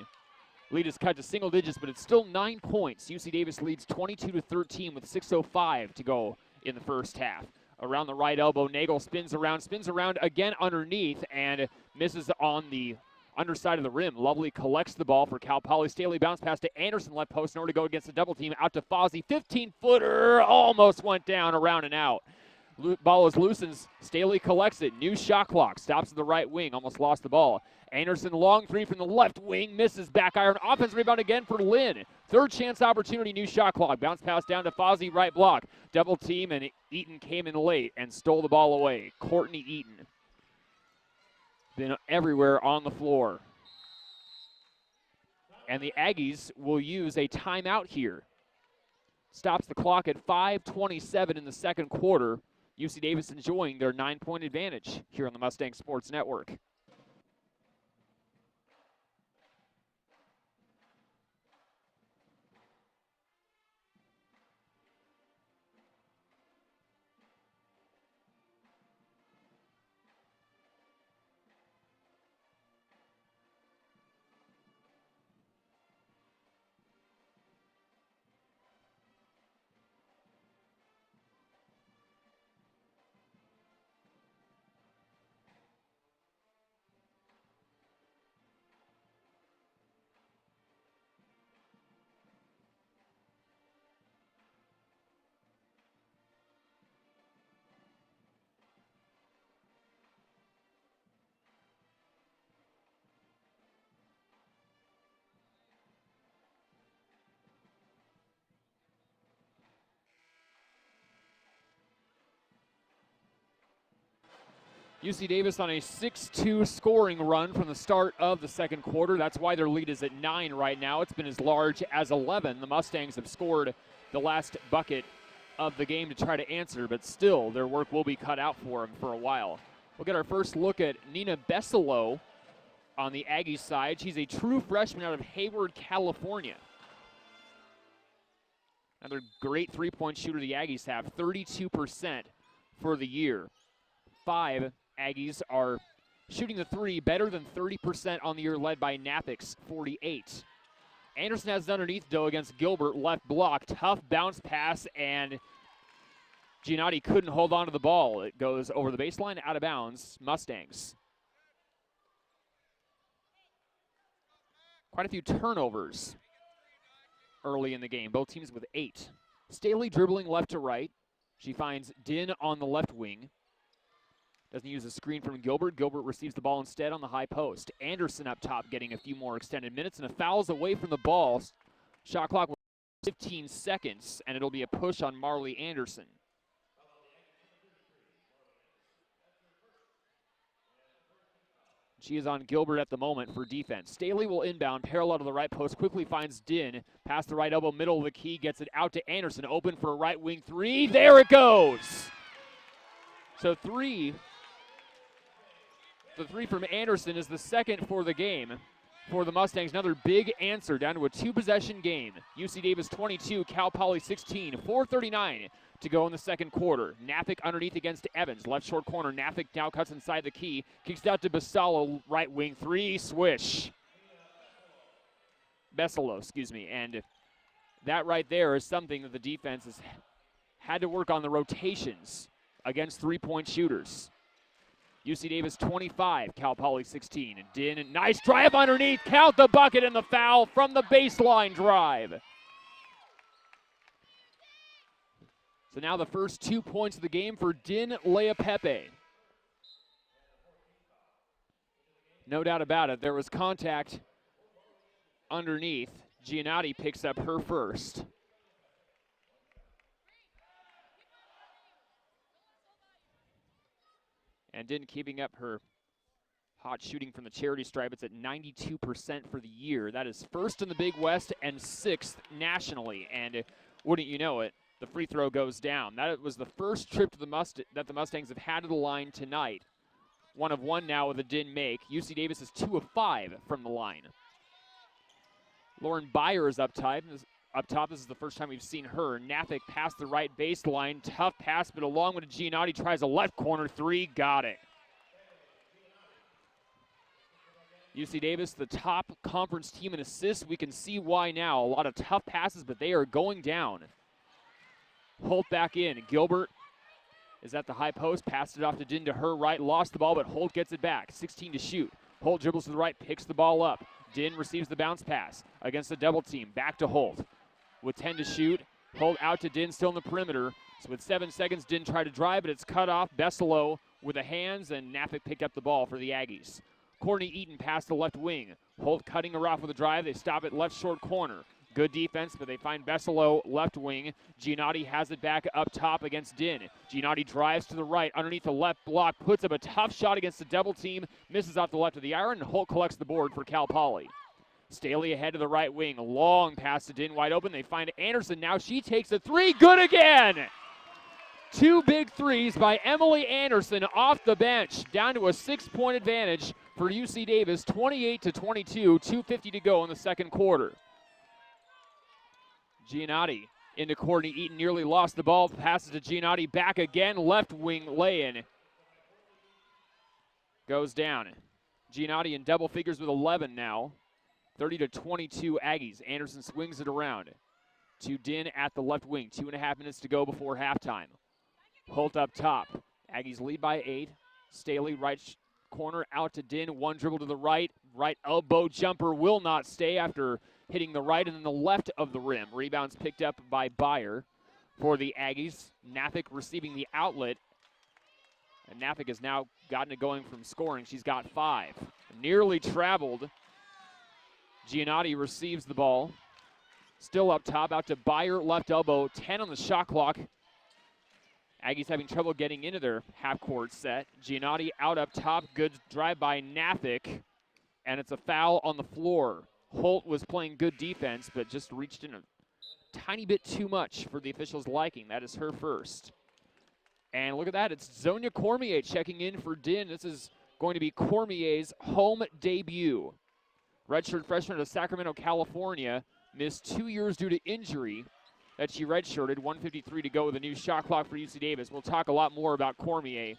Speaker 1: Lead is cut to single digits, but it's still 9 points. UC Davis leads 22-13 with 6:05 to go in the first half. Around the right elbow, Nagel spins around again underneath, and misses on the underside of the rim. Lovely collects the ball for Cal Poly. Staley bounce pass to Anderson, left post in order to go against the double team. Out to Fozzie, 15-footer, almost went down, around and out. Ball is loose and Staley collects it. New shot clock. Stops at the right wing. Almost lost the ball. Anderson, long three from the left wing. Misses. Back iron. Offense rebound again for Lynn. Third chance opportunity. New shot clock. Bounce pass down to Fozzie. Right block. Double team, and Eaton came in late and stole the ball away. Courtney Eaton. Been everywhere on the floor. And the Aggies will use a timeout here. Stops the clock at 5:27 in the second quarter. UC Davis enjoying their 9-point advantage here on the Mustang Sports Network. UC Davis on a 6-2 scoring run from the start of the second quarter. That's why their lead is at 9 right now. It's been as large as 11. The Mustangs have scored the last bucket of the game to try to answer, but still their work will be cut out for them for a while. We'll get our first look at Nina Besselo on the Aggies side. She's a true freshman out of Hayward, California. Another great three-point shooter the Aggies have, 32% for the year. 5 Aggies are shooting the three better than 30% on the year, led by Napix, 48. Anderson has it underneath, though, against Gilbert, left block. Tough bounce pass, and Giannotti couldn't hold on to the ball. It goes over the baseline, out of bounds. Mustangs. Quite a few turnovers early in the game, both teams with 8. Staley dribbling left to right. She finds Din on the left wing. Doesn't use a screen from Gilbert. Gilbert receives the ball instead on the high post. Anderson up top getting a few more extended minutes, and a foul's away from the ball. Shot clock 15 seconds, and it'll be a push on Marley Anderson. She is on Gilbert at the moment for defense. Staley will inbound, parallel to the right post, quickly finds Din. Past the right elbow, middle of the key, gets it out to Anderson. Open for a right wing three. There it goes. So the three from Anderson is the second for the game for the Mustangs. Another big answer down to a 2-possession game. UC Davis 22, Cal Poly 16. 4:39 to go in the second quarter. Nafik underneath against Evans. Left short corner. Nafik now cuts inside the key. Kicks it out to Besselo. Right wing three. Swish. Besselo, excuse me. And that right there is something that the defense has had to work on, the rotations against three-point shooters. UC Davis 25, Cal Poly 16. And Din, nice drive underneath. Count the bucket and the foul from the baseline drive. So now the first 2 points of the game for Din Leapepe. No doubt about it, there was contact underneath. Giannotti picks up her first. And Din keeping up her hot shooting from the charity stripe. It's at 92% for the year. That is first in the Big West and 6th nationally. And wouldn't you know it, the free throw goes down. That was the first trip to that the Mustangs have had to the line tonight. 1 of 1 now with a Din make. UC Davis is 2 of 5 from the line. Lauren Byer is up top. This is the first time we've seen her. Nafik past the right baseline. Tough pass, but along with Giannotti, tries a left corner three. Got it. UC Davis, the top conference team in assists. We can see why now. A lot of tough passes, but they are going down. Holt back in. Gilbert is at the high post. Passed it off to Din to her right. Lost the ball, but Holt gets it back. 16 to shoot. Holt dribbles to the right, picks the ball up. Din receives the bounce pass against the double team. Back to Holt. With 10 to shoot, Holt out to Din, still in the perimeter. So with 7 seconds, Din tried to drive, but it's cut off. Besselo with the hands, and Nafik picked up the ball for the Aggies. Courtney Eaton passed the left wing. Holt cutting her off with a drive. They stop at left short corner. Good defense, but they find Besselo left wing. Giannotti has it back up top against Din. Giannotti drives to the right underneath the left block, puts up a tough shot against the double team, misses off the left of the iron, and Holt collects the board for Cal Poly. Staley ahead to the right wing. Long pass to Din, wide open. They find Anderson. Now she takes a three. Good again! 2 big threes by Emily Anderson off the bench, down to a 6-point advantage for UC Davis, 28-22, 2:50 to go in the second quarter. Giannotti into Courtney Eaton, nearly lost the ball, passes to Giannotti, back again, left wing lay-in. Goes down. Giannotti in double figures with 11 now, 30-22 Aggies. Anderson swings it around to Din at the left wing, 2.5 minutes to go before halftime. Holt up top. Aggies lead by 8. Staley right corner out to Din. 1 dribble to the right. Right elbow jumper will not stay after hitting the right and then the left of the rim. Rebounds picked up by Byer for the Aggies. Nafik receiving the outlet. And Nafik has now gotten it going from scoring. She's got 5. Nearly traveled. Giannotti receives the ball. Still up top, out to Byer, left elbow. 10 on the shot clock. Aggies having trouble getting into their half-court set. Giannotti out up top. Good drive by Nafik. And it's a foul on the floor. Holt was playing good defense, but just reached in a tiny bit too much for the officials' liking. That is her first. And look at that. It's Zonia Cormier checking in for Din. This is going to be Cormier's home debut. Redshirt freshman out of Sacramento, California. Missed 2 years due to injury that she redshirted. 1:53 to go with a new shot clock for UC Davis. We'll talk a lot more about Cormier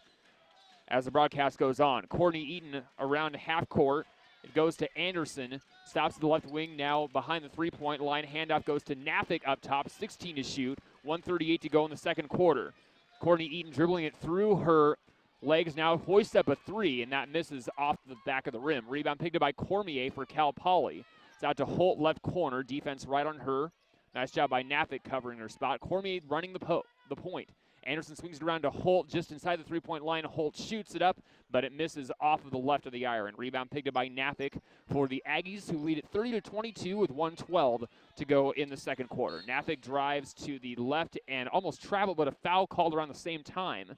Speaker 1: as the broadcast goes on. Courtney Eaton around half court. It goes to Anderson. Stops at the left wing now behind the three-point line. Handoff goes to Nafik up top. 16 to shoot. 1:38 to go in the second quarter. Courtney Eaton dribbling it through her legs now. Hoists up a 3, and that misses off the back of the rim. Rebound picked up by Cormier for Cal Poly. It's out to Holt left corner. Defense right on her. Nice job by Nafik covering her spot. Cormier running the point. Anderson swings it around to Holt just inside the three-point line. Holt shoots it up, but it misses off of the left of the iron. Rebound picked up by Nafik for the Aggies, who lead at 30-22 with 1:12 to go in the second quarter. Nafik drives to the left and almost traveled, but a foul called around the same time.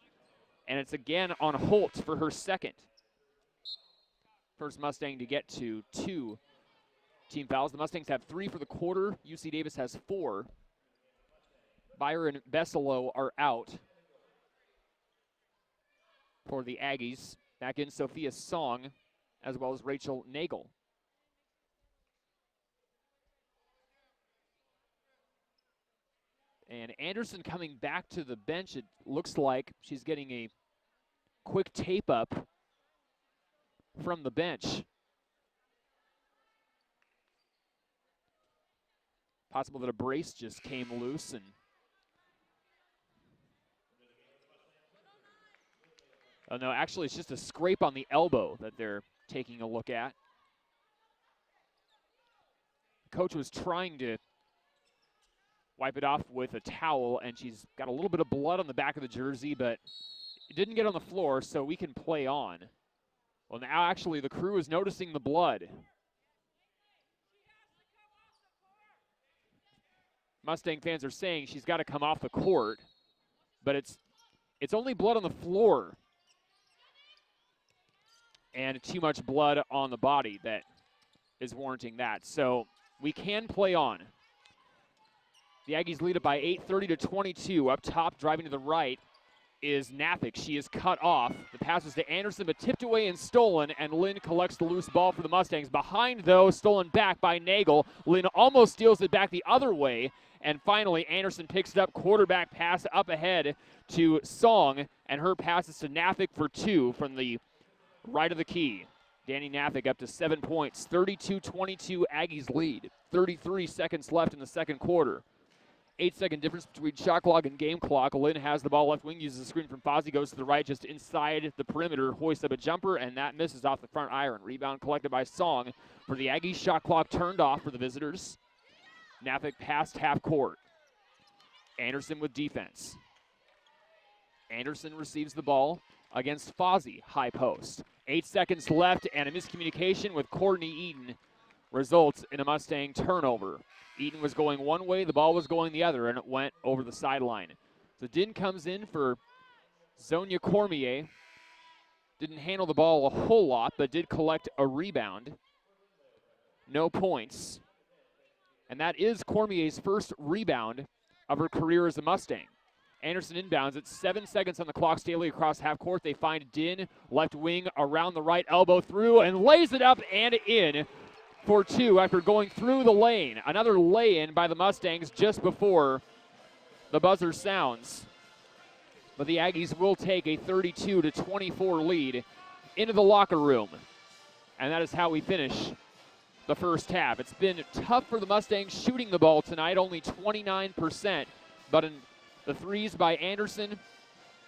Speaker 1: And it's again on Holt for her second. First Mustang to get to 2 team fouls. The Mustangs have 3 for the quarter. UC Davis has 4. Byer and Besselo are out for the Aggies. Back in Sophia Song, as well as Rachel Nagel. And Anderson coming back to the bench. It looks like she's getting a quick tape up from the bench. Possible that a brace just came loose, and oh no, actually it's just a scrape on the elbow that they're taking a look at. Coach was trying to wipe it off with a towel, and she's got a little bit of blood on the back of the jersey, but it didn't get on the floor, so we can play on. Well, now actually the crew is noticing the blood. Mustang fans are saying she's got to come off the court, but it's only blood on the floor and too much blood on the body that is warranting that. So we can play on. The Aggies lead it by 8, 30-22. Up top, driving to the right, is Nafik. She is cut off. The pass was to Anderson, but tipped away and stolen, and Lynn collects the loose ball for the Mustangs. Behind, though, stolen back by Nagel. Lynn almost steals it back the other way, and finally Anderson picks it up. Quarterback pass up ahead to Song, and her pass is to Nafik for 2 from the right of the key. Danny Nafik up to 7 points. 32-22 Aggies lead. 33 seconds left in the second quarter. 8-second difference between shot clock and game clock. Lynn has the ball left wing, uses the screen from Fozzie, goes to the right, just inside the perimeter, hoists up a jumper, and that misses off the front iron. Rebound collected by Song for the Aggies. Shot clock turned off for the visitors. Nafik past half court. Anderson with defense. Anderson receives the ball against Fozzie, high post. 8 seconds left, and a miscommunication with Courtney Eaton results in a Mustang turnover. Eaton was going one way, the ball was going the other, and it went over the sideline. So Din comes in for Zonia Cormier. Didn't handle the ball a whole lot, but did collect a rebound. No points. And that is Cormier's first rebound of her career as a Mustang. Anderson inbounds. It's 7 seconds on the clock. Staley across half court. They find Din, left wing, around the right elbow through, and lays it up and in for two after going through the lane. Another lay-in by the Mustangs just before the buzzer sounds. But the Aggies will take a 32-24 lead into the locker room. And that is how we finish the first half. It's been tough for the Mustangs shooting the ball tonight, only 29%. But in the threes by Anderson,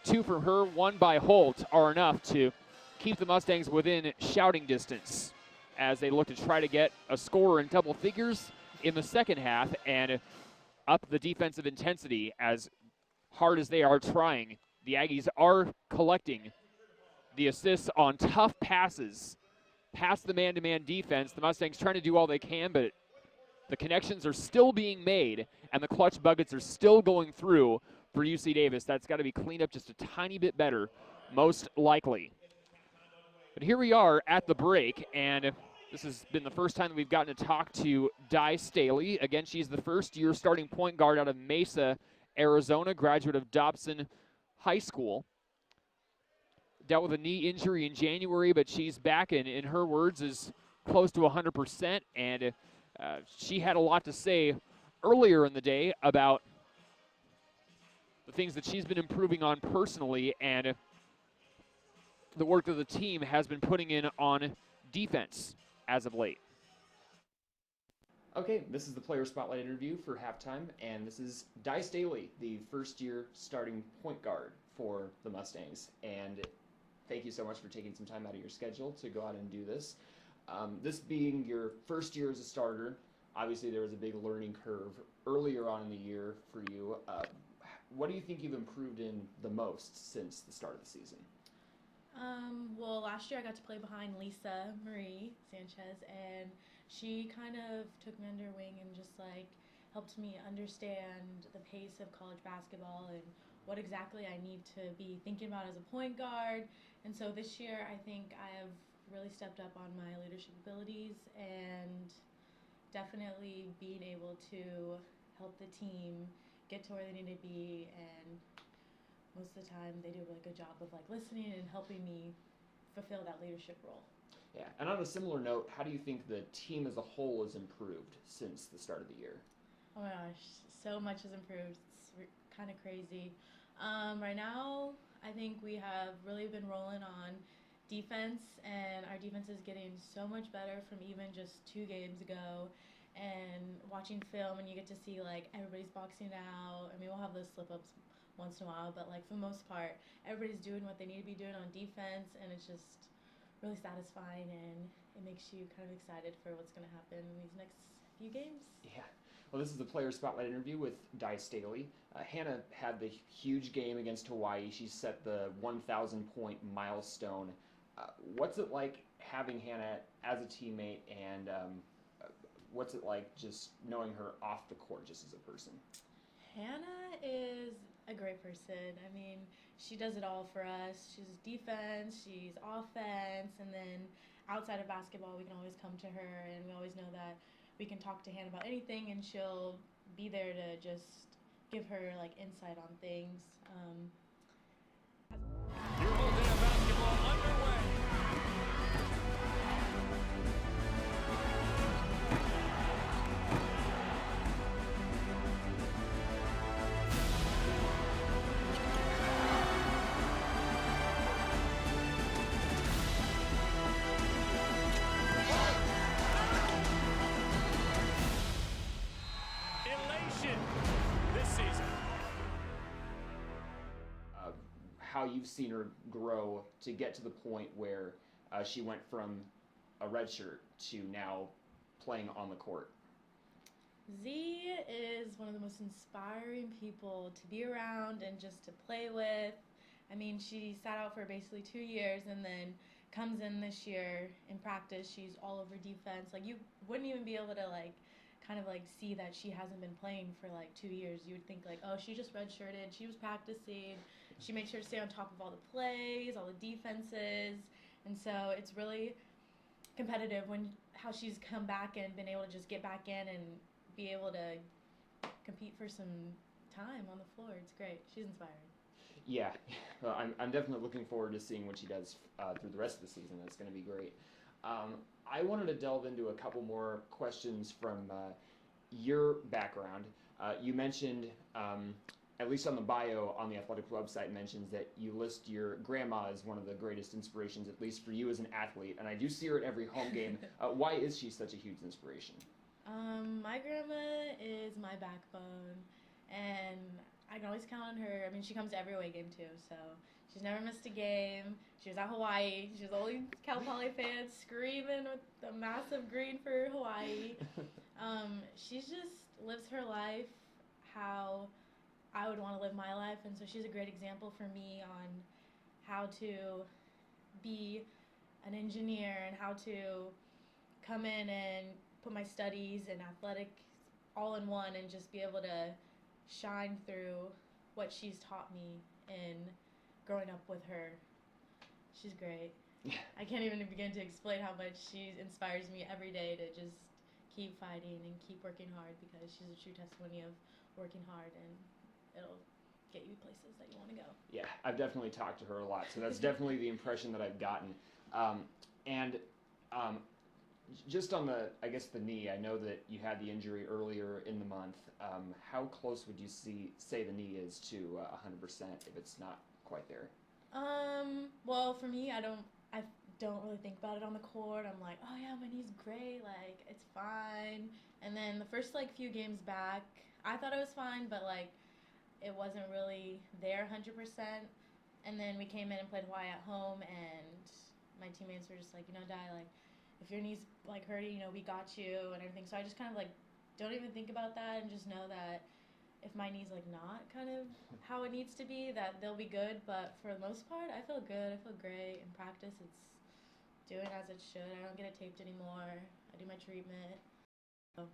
Speaker 1: 2 from her, 1 by Holt, are enough to keep the Mustangs within shouting distance as they look to try to get a score in double figures in the second half and up the defensive intensity. As hard as they are trying, the Aggies are collecting the assists on tough passes past the man-to-man defense. The Mustangs trying to do all they can, but the connections are still being made, and the clutch buckets are still going through for UC Davis. That's got to be cleaned up just a tiny bit better, most likely. But here we are at the break, and this has been the first time that we've gotten to talk to Di Staley. Again, she's the first-year starting point guard out of Mesa, Arizona, graduate of Dobson High School. Dealt with a knee injury in January, but she's back, and in her words, is close to 100%, and she had a lot to say earlier in the day about the things that she's been improving on personally and the work that the team has been putting in on defense as of late.
Speaker 2: Okay, this is the player spotlight interview for halftime, and this is Di Staley, the first-year starting point guard for the Mustangs. And thank you so much for taking some time out of your schedule to go out and do this. This being your first year as a starter, obviously there was a big learning curve earlier on in the year for you. What do you think you've improved in the most since the start of the season?
Speaker 3: Well, last year I got to play behind Lisa Marie Sanchez, and she kind of took me under her wing and just helped me understand the pace of college basketball and what exactly I need to be thinking about as a point guard. And so this year I think I have really stepped up on my leadership abilities and definitely being able to help the team get to where they need to be, and most of the time they do a really good job of listening and helping me fulfill that leadership role.
Speaker 2: Yeah, and on a similar note, how do you think the team as a whole has improved since the start of the year?
Speaker 3: Oh my gosh, so much has improved. It's kind of crazy. Right now, I think we have really been rolling on defense, and our defense is getting so much better from even just 2 games ago. And watching film, and you get to see everybody's boxing out. I mean, we'll have those slip-ups once in a while, but for the most part, everybody's doing what they need to be doing on defense, and it's just really satisfying, and it makes you kind of excited for what's going to happen in these next few games.
Speaker 2: Yeah. Well, this is the player spotlight interview with Di Staley. Hannah had the huge game against Hawaii. She set the 1,000-point milestone. What's it like having Hannah as a teammate, and what's it like just knowing her off the court just as a person?
Speaker 3: Hannah is a great person. I mean, she does it all for us. She's defense, she's offense, and then outside of basketball, we can always come to her, and we always know that we can talk to Hannah about anything, and she'll be there to just give her insight on things.
Speaker 4: Your whole day of basketball underway. Elation. This
Speaker 2: you've seen her grow to get to the point where she went from a red shirt to now playing on the court.
Speaker 3: Z is one of the most inspiring people to be around and just to play with. I mean, she sat out for basically 2 years and then comes in this year in practice. She's all over defense. Like, you wouldn't even be able to, like, kind of, like, see that she hasn't been playing for, like, 2 years. You would think, like, oh, she just redshirted. She was practicing. She made sure to stay on top of all the plays, all the defenses. And so it's really competitive how she's come back and been able to just get back in and be able to compete for some time on the floor. It's great. She's inspiring.
Speaker 2: Yeah, well, I'm definitely looking forward to seeing what she does through the rest of the season. That's going to be great. I wanted to delve into a couple more questions from your background. You mentioned, at least on the bio on the athletic website, mentions that you list your grandma as one of the greatest inspirations, at least for you as an athlete. And I do see her at every home game. Why is she such a huge inspiration?
Speaker 3: My grandma is my backbone, and I can always count on her. I mean, she comes to every away game too, so she's never missed a game. She was at Hawaii. She was the only Cal Poly fan screaming with the massive green for Hawaii. She just lives her life how I would want to live my life, and so she's a great example for me on how to be an engineer and how to come in and put my studies and athletics all in one and just be able to shine through what she's taught me in growing up with her. She's great. I can't even begin to explain how much she inspires me every day to just keep fighting and keep working hard, because she's a true testimony of working hard, and it'll get you places that you want to go.
Speaker 2: Yeah, I've definitely talked to her a lot, so that's definitely the impression that I've gotten. Just on the knee, I know that you had the injury earlier in the month. How close would you say the knee is to 100% if it's not quite there?
Speaker 3: Well, for me, I don't really think about it on the court. I'm like, oh yeah, my knee's great, like, it's fine. And then the first, like, few games back, I thought it was fine, but, like, it wasn't really there 100%. And then we came in and played Hawaii at home, and my teammates were just like, Di, like, if your knee's, like, hurting, we got you and everything. So I just kind of, like, don't even think about that and just know that if my knee's, like, not kind of how it needs to be, that they'll be good. But for the most part, I feel good. I feel great. In practice, it's doing as it should. I don't get it taped anymore. I do my treatment. So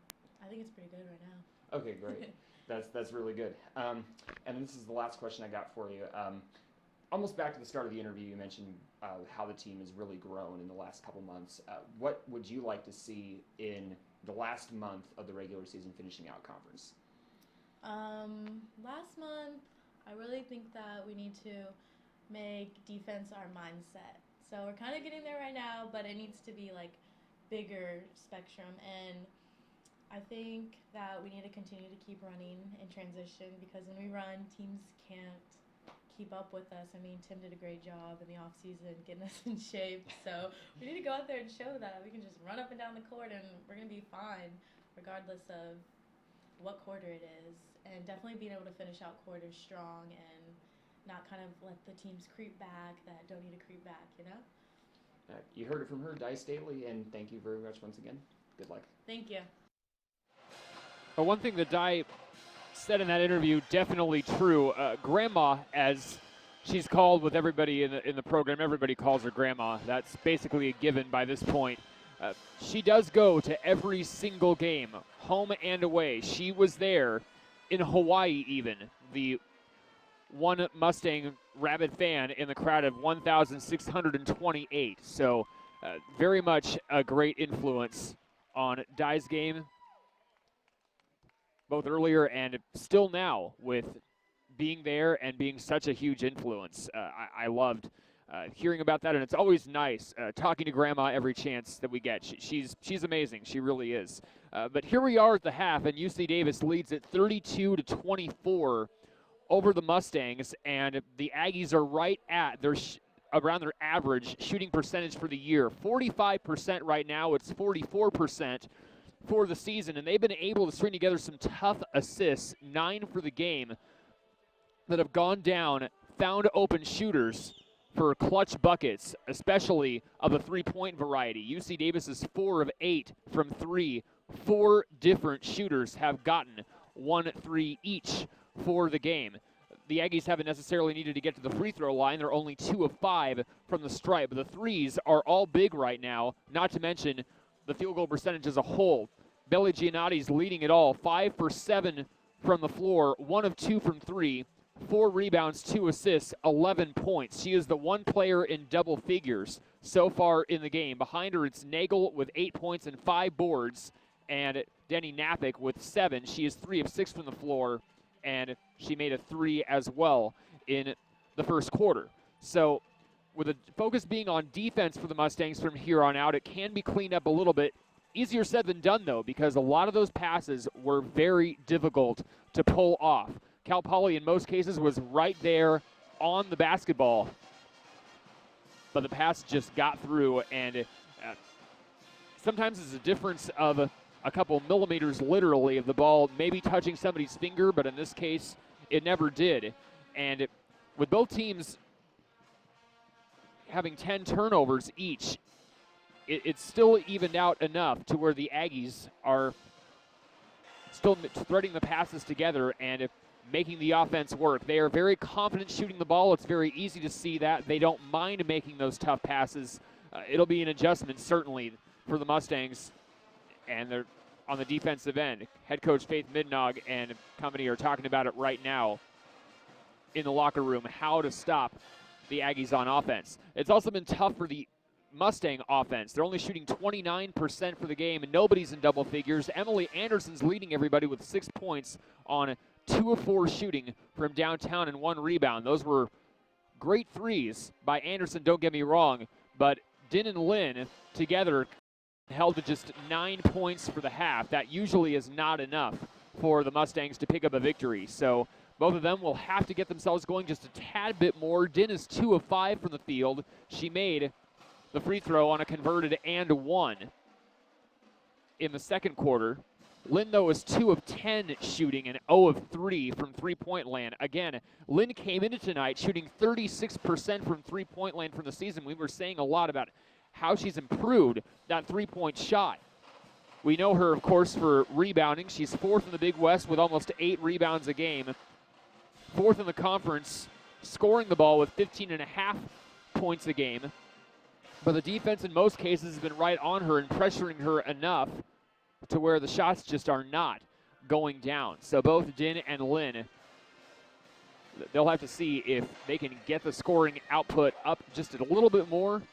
Speaker 3: I think it's pretty good right now.
Speaker 2: Okay, great. That's really good. And this is the last question I got for you. Almost back to the start of the interview, you mentioned how the team has really grown in the last couple months. What would you like to see in the last month of the regular season finishing out conference?
Speaker 3: Last month, I really think that we need to make defense our mindset. So we're kind of getting there right now, but it needs to be, like, bigger spectrum. And I think that we need to continue to keep running in transition, because when we run, teams can't keep up with us. I mean, Tim did a great job in the off season getting us in shape. So we need to go out there and show that we can just run up and down the court and we're going to be fine regardless of what quarter it is. And definitely being able to finish out quarters strong and not kind of let the teams creep back that don't need to creep back,
Speaker 2: You heard it from her, Dice Staley, and thank you very much once again. Good luck.
Speaker 3: Thank you.
Speaker 1: But one thing that Di said in that interview, definitely true. Grandma, as she's called with everybody in the program, everybody calls her Grandma. That's basically a given by this point. She does go to every single game, home and away. She was there in Hawaii even. The one Mustang rabid fan in the crowd of 1,628. So very much a great influence on Di's game, both earlier and still now, with being there and being such a huge influence. I loved hearing about that, and it's always nice talking to Grandma every chance that we get. She's amazing. She really is. But here we are at the half, and UC Davis leads at 32-24 over the Mustangs, and the Aggies are right at around their average shooting percentage for the year. 45% right now. It's 44% for the season, and they've been able to string together some tough assists, 9 for the game, that have gone down found open shooters for clutch buckets, especially of the three-point variety. UC Davis is 4 of 8 from 3. 4 different shooters have gotten 1 3 each for the game. The Aggies haven't necessarily needed to get to the free throw line. They're only 2 of 5 from the stripe. But the threes are all big right now, not to mention the field goal percentage as a whole. Belly Giannotti's leading it all, 5 for 7 from the floor, 1 of 2 from 3, 4 rebounds, 2 assists, 11 points. She is the one player in double figures so far in the game. Behind her, it's Nagel with 8 points and 5 boards, and Denny Nappick with 7. She is 3 of 6 from the floor, and she made a 3 as well in the first quarter. So with the focus being on defense for the Mustangs from here on out, it can be cleaned up a little bit. Easier said than done, though, because a lot of those passes were very difficult to pull off. Cal Poly, in most cases, was right there on the basketball, but the pass just got through, and sometimes it's a difference of a couple millimeters, literally, of the ball maybe touching somebody's finger, but in this case, it never did. And with both teams having 10 turnovers each, it's still evened out enough to where the Aggies are still threading the passes together and making the offense work. They are very confident shooting the ball. It's very easy to see that. They don't mind making those tough passes. It'll be an adjustment, certainly, for the Mustangs, and they're on the defensive end. Head coach Faith Midnog and company are talking about it right now in the locker room, how to stop the Aggies on offense. It's also been tough for the Mustang offense. They're only shooting 29% for the game, and nobody's in double figures. Emily Anderson's leading everybody with 6 points on 2 of 4 shooting from downtown and 1 rebound. Those were great threes by Anderson, don't get me wrong, but Din and Lynn together held to just 9 points for the half. That usually is not enough for the Mustangs to pick up a victory. So both of them will have to get themselves going just a tad bit more. Din is 2 of 5 from the field. She made the free throw on a converted and 1 in the second quarter. Lynn, though, is 2 of 10 shooting and 0 of 3 from three-point land. Again, Lynn came into tonight shooting 36% from three-point land from the season. We were saying a lot about how she's improved that three-point shot. We know her, of course, for rebounding. She's 4th in the Big West with almost 8 rebounds a game. 4th in the conference, scoring the ball with 15.5 points a game. But the defense in most cases has been right on her and pressuring her enough to where the shots just are not going down. So both Din and Lynn, they'll have to see if they can get the scoring output up just a little bit more.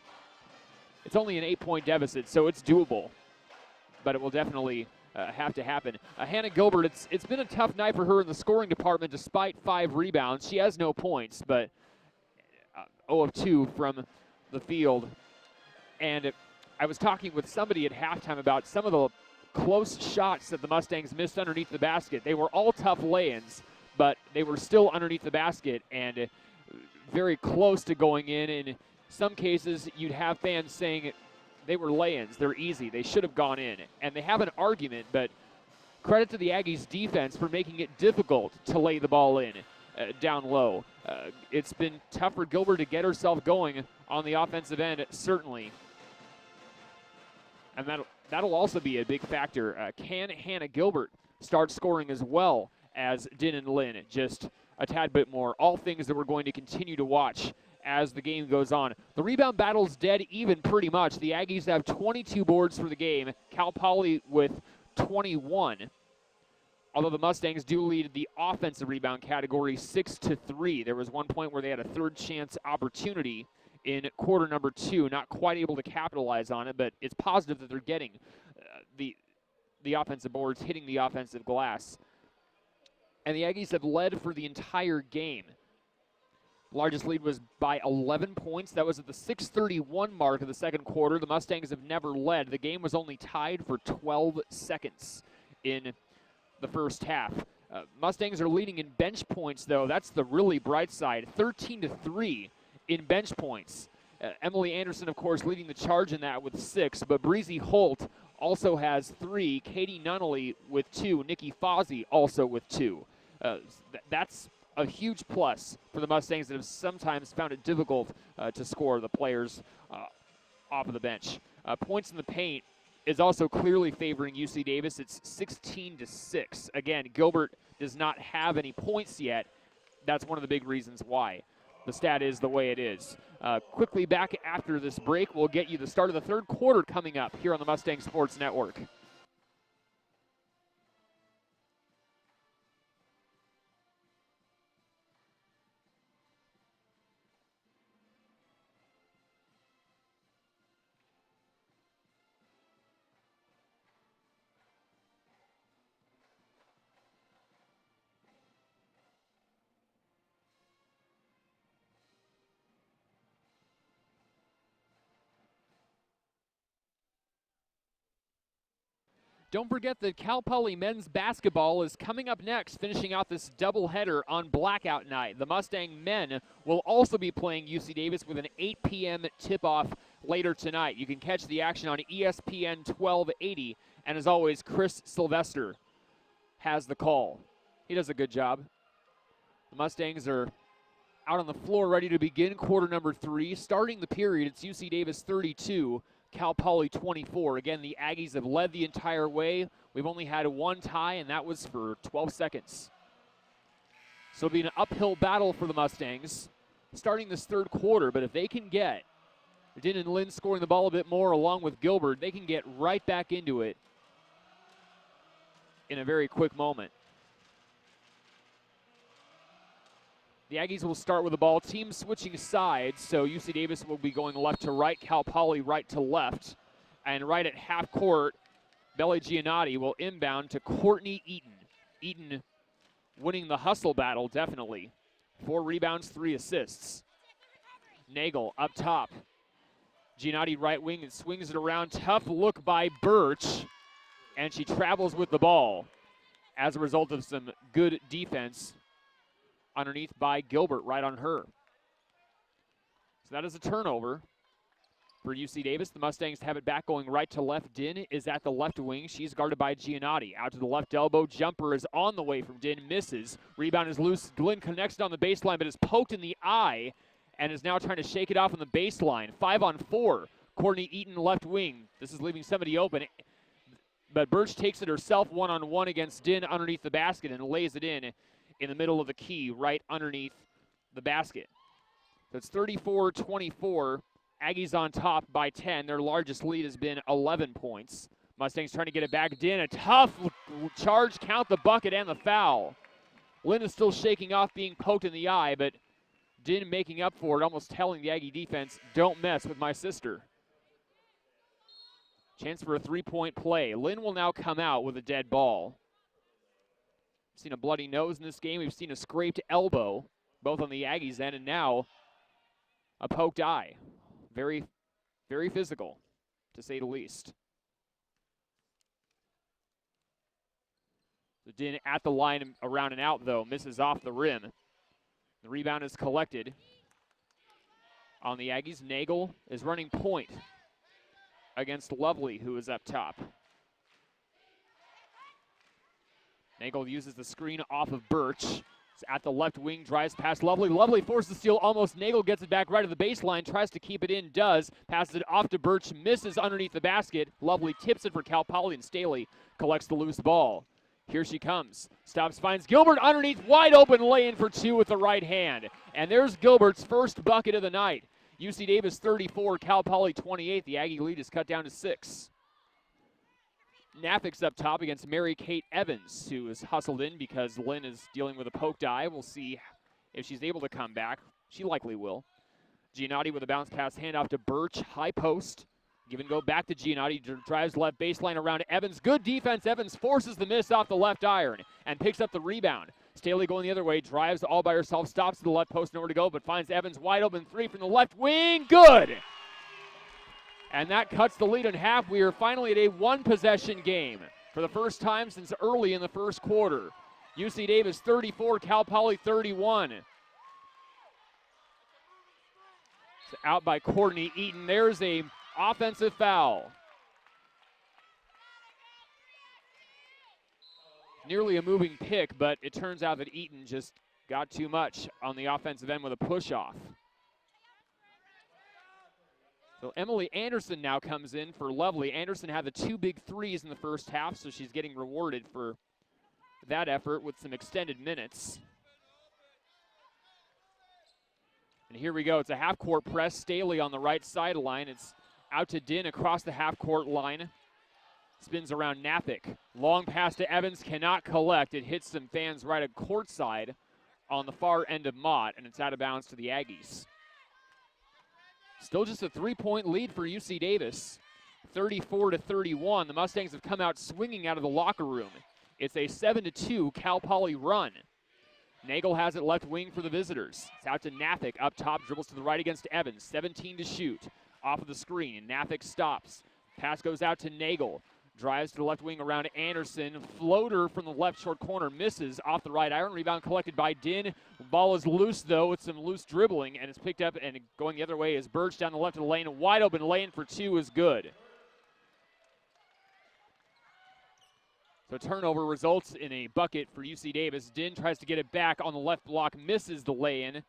Speaker 1: It's only an 8-point deficit, so it's doable, but it will definitely have to happen. Hannah Gilbert, it's been a tough night for her in the scoring department despite 5 rebounds. She has no points, but 0 of 2 from the field. And I was talking with somebody at halftime about some of the close shots that the Mustangs missed underneath the basket. They were all tough lay-ins, but they were still underneath the basket and very close to going in. In some cases, you'd have fans saying they were lay-ins. They're easy. They should have gone in. And they have an argument, but credit to the Aggies' defense for making it difficult to lay the ball in down low. It's been tough for Gilbert to get herself going on the offensive end, certainly. And that'll also be a big factor. Can Hannah Gilbert start scoring as well as Din and Lynn? Just a tad bit more. All things that we're going to continue to watch as the game goes on. The rebound battle's dead even pretty much. The Aggies have 22 boards for the game. Cal Poly with 21. Although the Mustangs do lead the offensive rebound category 6-3. There was one point where they had a third chance opportunity in quarter number 2, not quite able to capitalize on it, but it's positive that they're getting the offensive boards, hitting the offensive glass. And the Aggies have led for the entire game. Largest lead was by 11 points. That was at the 6:31 mark of the second quarter. The Mustangs have never led. The game was only tied for 12 seconds in the first half. Mustangs are leading in bench points, though. That's the really bright side, 13-3 in bench points. Emily Anderson, of course, leading the charge in that with 6, but Breezy Holt also has 3. Katie Nunnally with 2. Nikki Fozzie also with 2. That's a huge plus for the Mustangs that have sometimes found it difficult to score the players off of the bench. Points in the paint is also clearly favoring UC Davis. It's 16-6. Again, Gilbert does not have any points yet. That's one of the big reasons why the stat is the way it is. Quickly back after this break, we'll get you the start of the third quarter coming up here on the Mustang Sports Network. Don't forget that Cal Poly men's basketball is coming up next, finishing out this doubleheader on blackout night. The Mustang men will also be playing UC Davis with an 8 p.m. tip-off later tonight. You can catch the action on ESPN 1280, and as always, Chris Sylvester has the call. He does a good job. The Mustangs are out on the floor ready to begin quarter number 3. Starting the period, it's UC Davis 32, Cal Poly 24. Again, the Aggies have led the entire way. We've only had one tie, and that was for 12 seconds. So it'll be an uphill battle for the Mustangs starting this third quarter, but if they can get Din and Lynn scoring the ball a bit more along with Gilbert, they can get right back into it in a very quick moment. The Aggies will start with the ball. Team switching sides, so UC Davis will be going left to right, Cal Poly right to left. And right at half court, Belle Giannotti will inbound to Courtney Eaton. Eaton winning the hustle battle, definitely. 4 rebounds, 3 assists. Nagel up top. Giannotti right wing and swings it around. Tough look by Birch, and she travels with the ball as a result of some good defense underneath by Gilbert right on her. So that is a turnover for UC Davis. The Mustangs have it back going right to left. Din is at the left wing. She's guarded by Giannotti. Out to the left elbow. Jumper is on the way from Din. Misses. Rebound is loose. Glenn connects it on the baseline, but is poked in the eye and is now trying to shake it off on the baseline. 5-on-4. Courtney Eaton left wing. This is leaving somebody open. But Birch takes it herself one-on-one against Din underneath the basket and lays it in the middle of the key, right underneath the basket. So it's 34-24. Aggies on top by 10. Their largest lead has been 11 points. Mustangs trying to get it back. Din, a tough charge, count the bucket and the foul. Lynn is still shaking off being poked in the eye, but Din making up for it, almost telling the Aggie defense, don't mess with my sister. Chance for a three-point play. Lynn will now come out with a dead ball. We've seen a bloody nose in this game. We've seen a scraped elbow, both on the Aggies' end, and now a poked eye. Very, very physical, to say the least. So Din at the line around and out, though, misses off the rim. The rebound is collected on the Aggies. Nagel is running point against Lovely, who is up top. Nagel uses the screen off of Birch. It's at the left wing, drives past Lovely. Lovely forces the steal almost. Nagel gets it back right to the baseline, tries to keep it in, does. Passes it off to Birch, misses underneath the basket. Lovely tips it for Cal Poly, and Staley collects the loose ball. Here she comes. Stops, finds Gilbert underneath, wide open lay-in for 2 with the right hand. And there's Gilbert's first bucket of the night. UC Davis 34, Cal Poly 28. The Aggie lead is cut down to 6. Nafik's up top against Mary Kate Evans, who is hustled in because Lynn is dealing with a poked eye. We'll see if she's able to come back. She likely will. Giannotti with a bounce pass handoff to Birch, high post. Give and go back to Giannotti, drives left baseline around Evans. Good defense. Evans forces the miss off the left iron and picks up the rebound. Staley going the other way, drives all by herself, stops to the left post, nowhere to go, but finds Evans wide open 3 from the left wing. Good! And that cuts the lead in half. We are finally at a one-possession game for the first time since early in the first quarter. UC Davis 34, Cal Poly 31. It's out by Courtney Eaton. There's a offensive foul. Nearly a moving pick, but it turns out that Eaton just got too much on the offensive end with a push-off. So Emily Anderson now comes in for Lovely. Anderson had the 2 big threes in the first half, so she's getting rewarded for that effort with some extended minutes. And here we go. It's a half-court press. Staley on the right sideline. It's out to Din across the half-court line. Spins around Nafik. Long pass to Evans. Cannot collect. It hits some fans right at courtside on the far end of Mott, and it's out of bounds to the Aggies. Still just a 3-point lead for UC Davis. 34-31. The Mustangs have come out swinging out of the locker room. It's a 7-2 Cal Poly run. Nagel has it left wing for the visitors. It's out to Nafik up top, dribbles to the right against Evans. 17 to shoot. Off of the screen. Nafik stops. Pass goes out to Nagel. Drives to the left wing around Anderson. Floater from the left short corner. Misses off the right iron. Rebound collected by Din. Ball is loose, though, with some loose dribbling, and it's picked up, and going the other way is Birch down the left of the lane. Wide open lane for 2 is good. So turnover results in a bucket for UC Davis. Din tries to get it back on the left block. Misses the lay-in.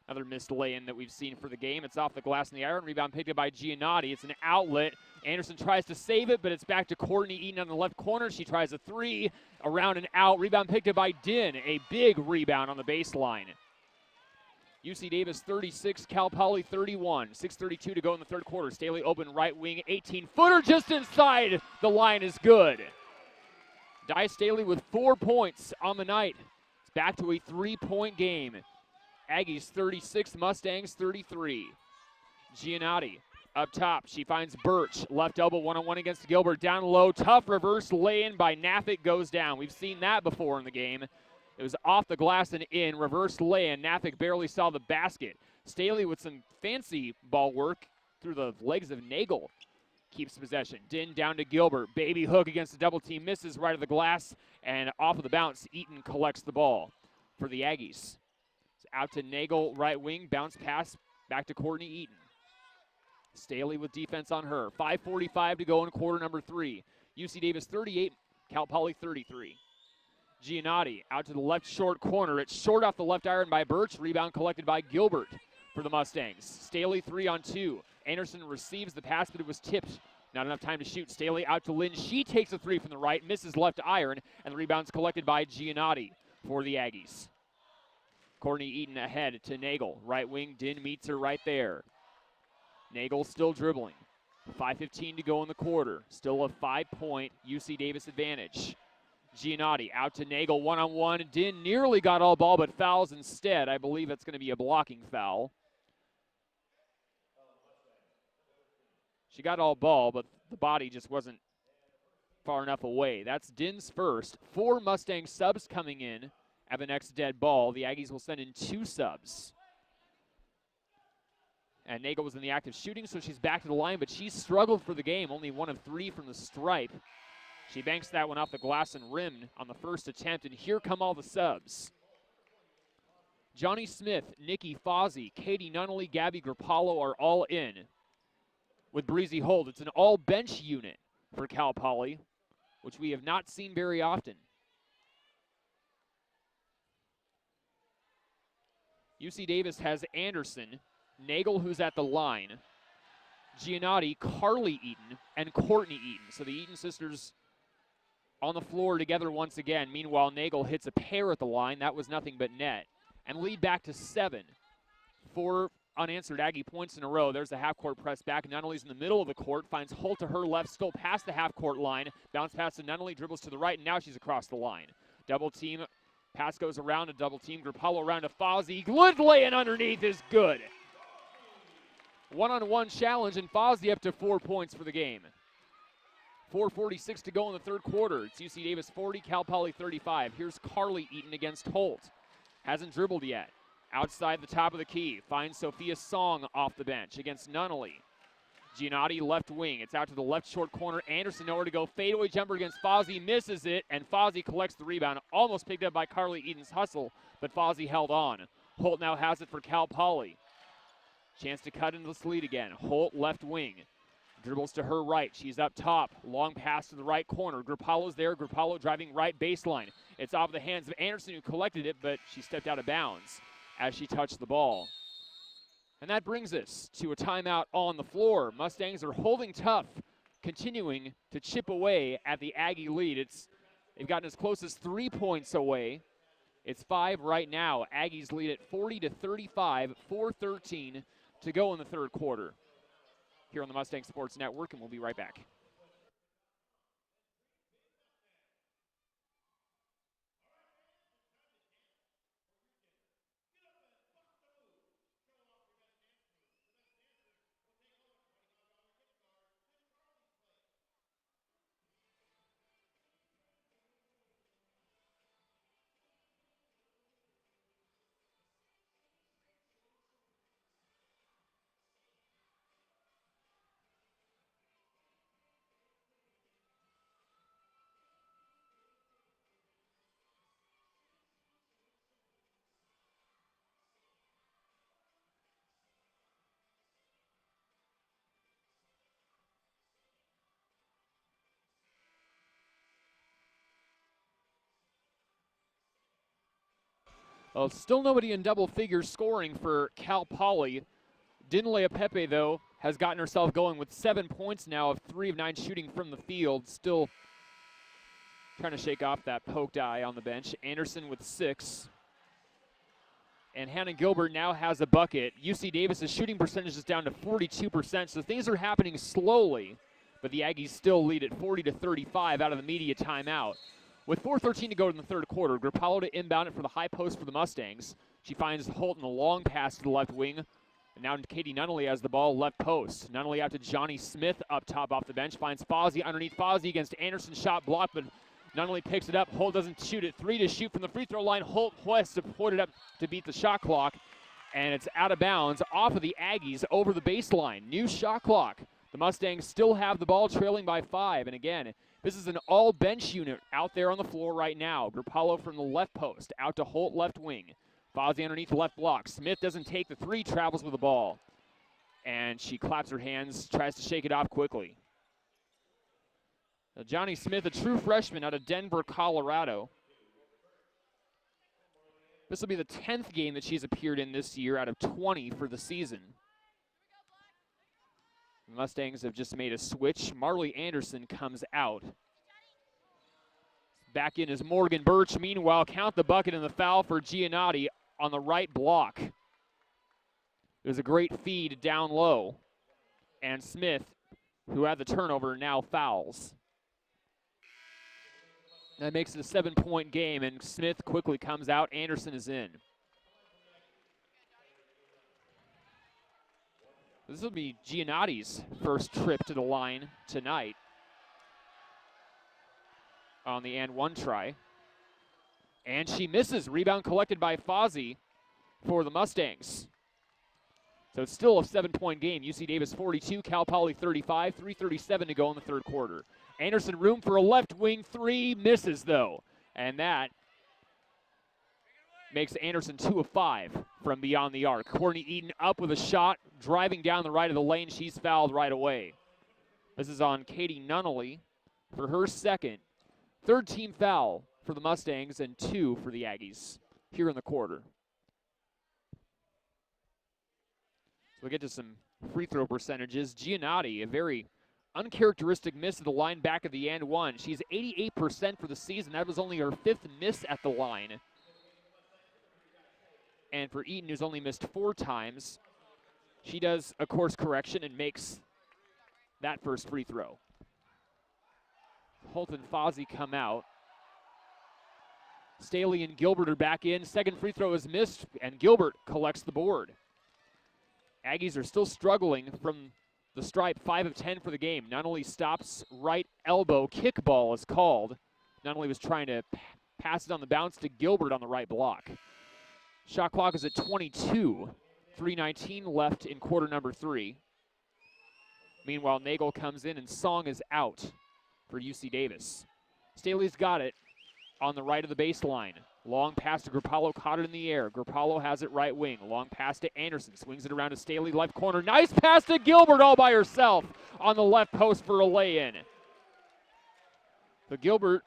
Speaker 1: Another missed lay-in that we've seen for the game. It's off the glass in the iron. Rebound picked up by Giannotti. It's an outlet. Anderson tries to save it, but it's back to Courtney Eaton on the left corner. She tries a 3, around and out. Rebound picked up by Din. A big rebound on the baseline. UC Davis 36, Cal Poly 31. 6:32 to go in the third quarter. Staley open right wing, 18-footer just inside. The line is good. Di Staley with 4 points on the night. It's back to a 3-point game. Aggies 36, Mustangs 33. Giannotti up top. She finds Birch. Left elbow one-on-one against Gilbert. Down low. Tough reverse lay-in by Nafik goes down. We've seen that before in the game. It was off the glass and in. Reverse lay-in. Nafik barely saw the basket. Staley with some fancy ball work through the legs of Nagel. Keeps possession. Din down to Gilbert. Baby hook against the double team. Misses right of the glass. And off of the bounce, Eaton collects the ball for the Aggies. Out to Nagel, right wing, bounce pass back to Courtney Eaton. Staley with defense on her. 5:45 to go in quarter number 3. UC Davis 38, Cal Poly 33. Giannotti out to the left short corner. It's short off the left iron by Birch. Rebound collected by Gilbert for the Mustangs. Staley 3-on-2. Anderson receives the pass, but it was tipped. Not enough time to shoot. Staley out to Lynn. She takes a 3 from the right, misses left iron, and the rebound's collected by Giannotti for the Aggies. Courtney Eaton ahead to Nagel. Right wing, Din meets her right there. Nagel still dribbling. 5:15 to go in the quarter. Still a 5-point UC Davis advantage. Giannotti out to Nagel, one-on-one. Din nearly got all ball, but fouls instead. I believe that's going to be a blocking foul. She got all ball, but the body just wasn't far enough away. That's Din's first. 4 Mustang subs coming in at the next dead ball. The Aggies will send in 2 subs. And Nagel was in the act of shooting, so she's back to the line, but she struggled for the game. Only 1 of 3 from the stripe. She banks that one off the glass and rim on the first attempt, and here come all the subs. Johnny Smith, Nikki Fozzie, Katie Nunnally, Gabby Grappallo are all in with Breezy Holt. It's an all-bench unit for Cal Poly, which we have not seen very often. UC Davis has Anderson, Nagel, who's at the line, Giannotti, Carly Eaton, and Courtney Eaton. So the Eaton sisters on the floor together once again. Meanwhile, Nagel hits a pair at the line. That was nothing but net. And lead back to 7. 4 unanswered Aggie points in a row. There's the half-court press back. Nunnally's in the middle of the court, finds Holt to her left, still past the half-court line. Bounce pass to Nunnally, dribbles to the right, and now she's across the line. Double team. Pass goes around a double team. Grappallo around to Fozzie. Good lay-in underneath is good. One-on-one challenge, and Fozzie up to 4 points for the game. 4:46 to go in the third quarter. It's UC Davis 40, Cal Poly 35. Here's Carly Eaton against Holt. Hasn't dribbled yet. Outside the top of the key. Finds Sophia Song off the bench against Nunnally. Giannotti left wing. It's out to the left short corner. Anderson nowhere to go. Fadeaway jumper against Fozzie. Misses it, and Fozzie collects the rebound. Almost picked up by Carly Eaton's hustle, but Fozzie held on. Holt now has it for Cal Poly. Chance to cut into this lead again. Holt left wing. Dribbles to her right. She's up top. Long pass to the right corner. Grappallo's there. Grappallo driving right baseline. It's off the hands of Anderson, who collected it, but she stepped out of bounds as she touched the ball. And that brings us to a timeout on the floor. Mustangs are holding tough, continuing to chip away at the Aggie lead. They've gotten as close as 3 points away. It's 5 right now. Aggies lead at 40-35, 4:13 to go in the third quarter. Here on the Mustang Sports Network, and we'll be right back. Well, still nobody in double figures scoring for Cal Poly. Dinlea Pepe, though, has gotten herself going with 7 points now of 3 of 9 shooting from the field. Still trying to shake off that poked eye on the bench. Anderson with 6. And Hannah Gilbert now has a bucket. UC Davis's shooting percentage is down to 42%, so things are happening slowly. But the Aggies still lead at 40-35 out of the media timeout. With 4:13 to go in the third quarter, Grappallo to inbound it for the high post for the Mustangs. She finds Holton a long pass to the left wing. And now Katie Nunnally has the ball left post. Nunnally out to Johnny Smith up top off the bench. Finds Fozzie underneath Fozzie against Anderson. Shot blocked, but Nunnally picks it up. Holt doesn't shoot it. 3 to shoot from the free throw line. Holt West to put it up to beat the shot clock. And it's out of bounds off of the Aggies over the baseline. New shot clock. The Mustangs still have the ball trailing by 5. And again, this is an all-bench unit out there on the floor right now. Grappallo from the left post, out to Holt left wing. Fozzie underneath the left block. Smith doesn't take the 3, travels with the ball. And she claps her hands, tries to shake it off quickly. Now Johnny Smith, a true freshman out of Denver, Colorado. This will be the 10th game that she's appeared in this year out of 20 for the season. The Mustangs have just made a switch. Marley Anderson comes out. Back in is Morgan Birch. Meanwhile, count the bucket and the foul for Giannotti on the right block. It was a great feed down low. And Smith, who had the turnover, now fouls. That makes it a 7-point game, and Smith quickly comes out. Anderson is in. This will be Giannotti's first trip to the line tonight on the and one try. And she misses. Rebound collected by Fozzie for the Mustangs. So it's still a 7-point game. UC Davis 42, Cal Poly 35, 3:37 to go in the third quarter. Anderson room for a left wing 3, misses though. And that makes Anderson 2 of 5 from beyond the arc. Courtney Eaton up with a shot, driving down the right of the lane. She's fouled right away. This is on Katie Nunnally for her second. Third team foul for the Mustangs and 2 for the Aggies here in the quarter. So we'll get to some free throw percentages. Giannotti, a very uncharacteristic miss at the line back of the and one. She's 88% for the season. That was only her 5th miss at the line. And for Eaton, who's only missed 4 times, she does a course correction and makes that first free throw. Holt and Fozzie come out. Staley and Gilbert are back in. Second free throw is missed, and Gilbert collects the board. Aggies are still struggling from the stripe, 5 of 10 for the game. Nunnally stops, right elbow kickball is called. Nunnally was trying to pass it on the bounce to Gilbert on the right block. Shot clock is at 22. 3:19 left in quarter number 3. Meanwhile, Nagel comes in and Song is out for UC Davis. Staley's got it. on the right of the baseline. Long pass to Grappallo, caught it in the air. Grappallo has it right wing. Long pass to Anderson, swings it around to Staley, left corner. Nice pass to Gilbert all by herself on the left post for a lay-in. But Gilbert,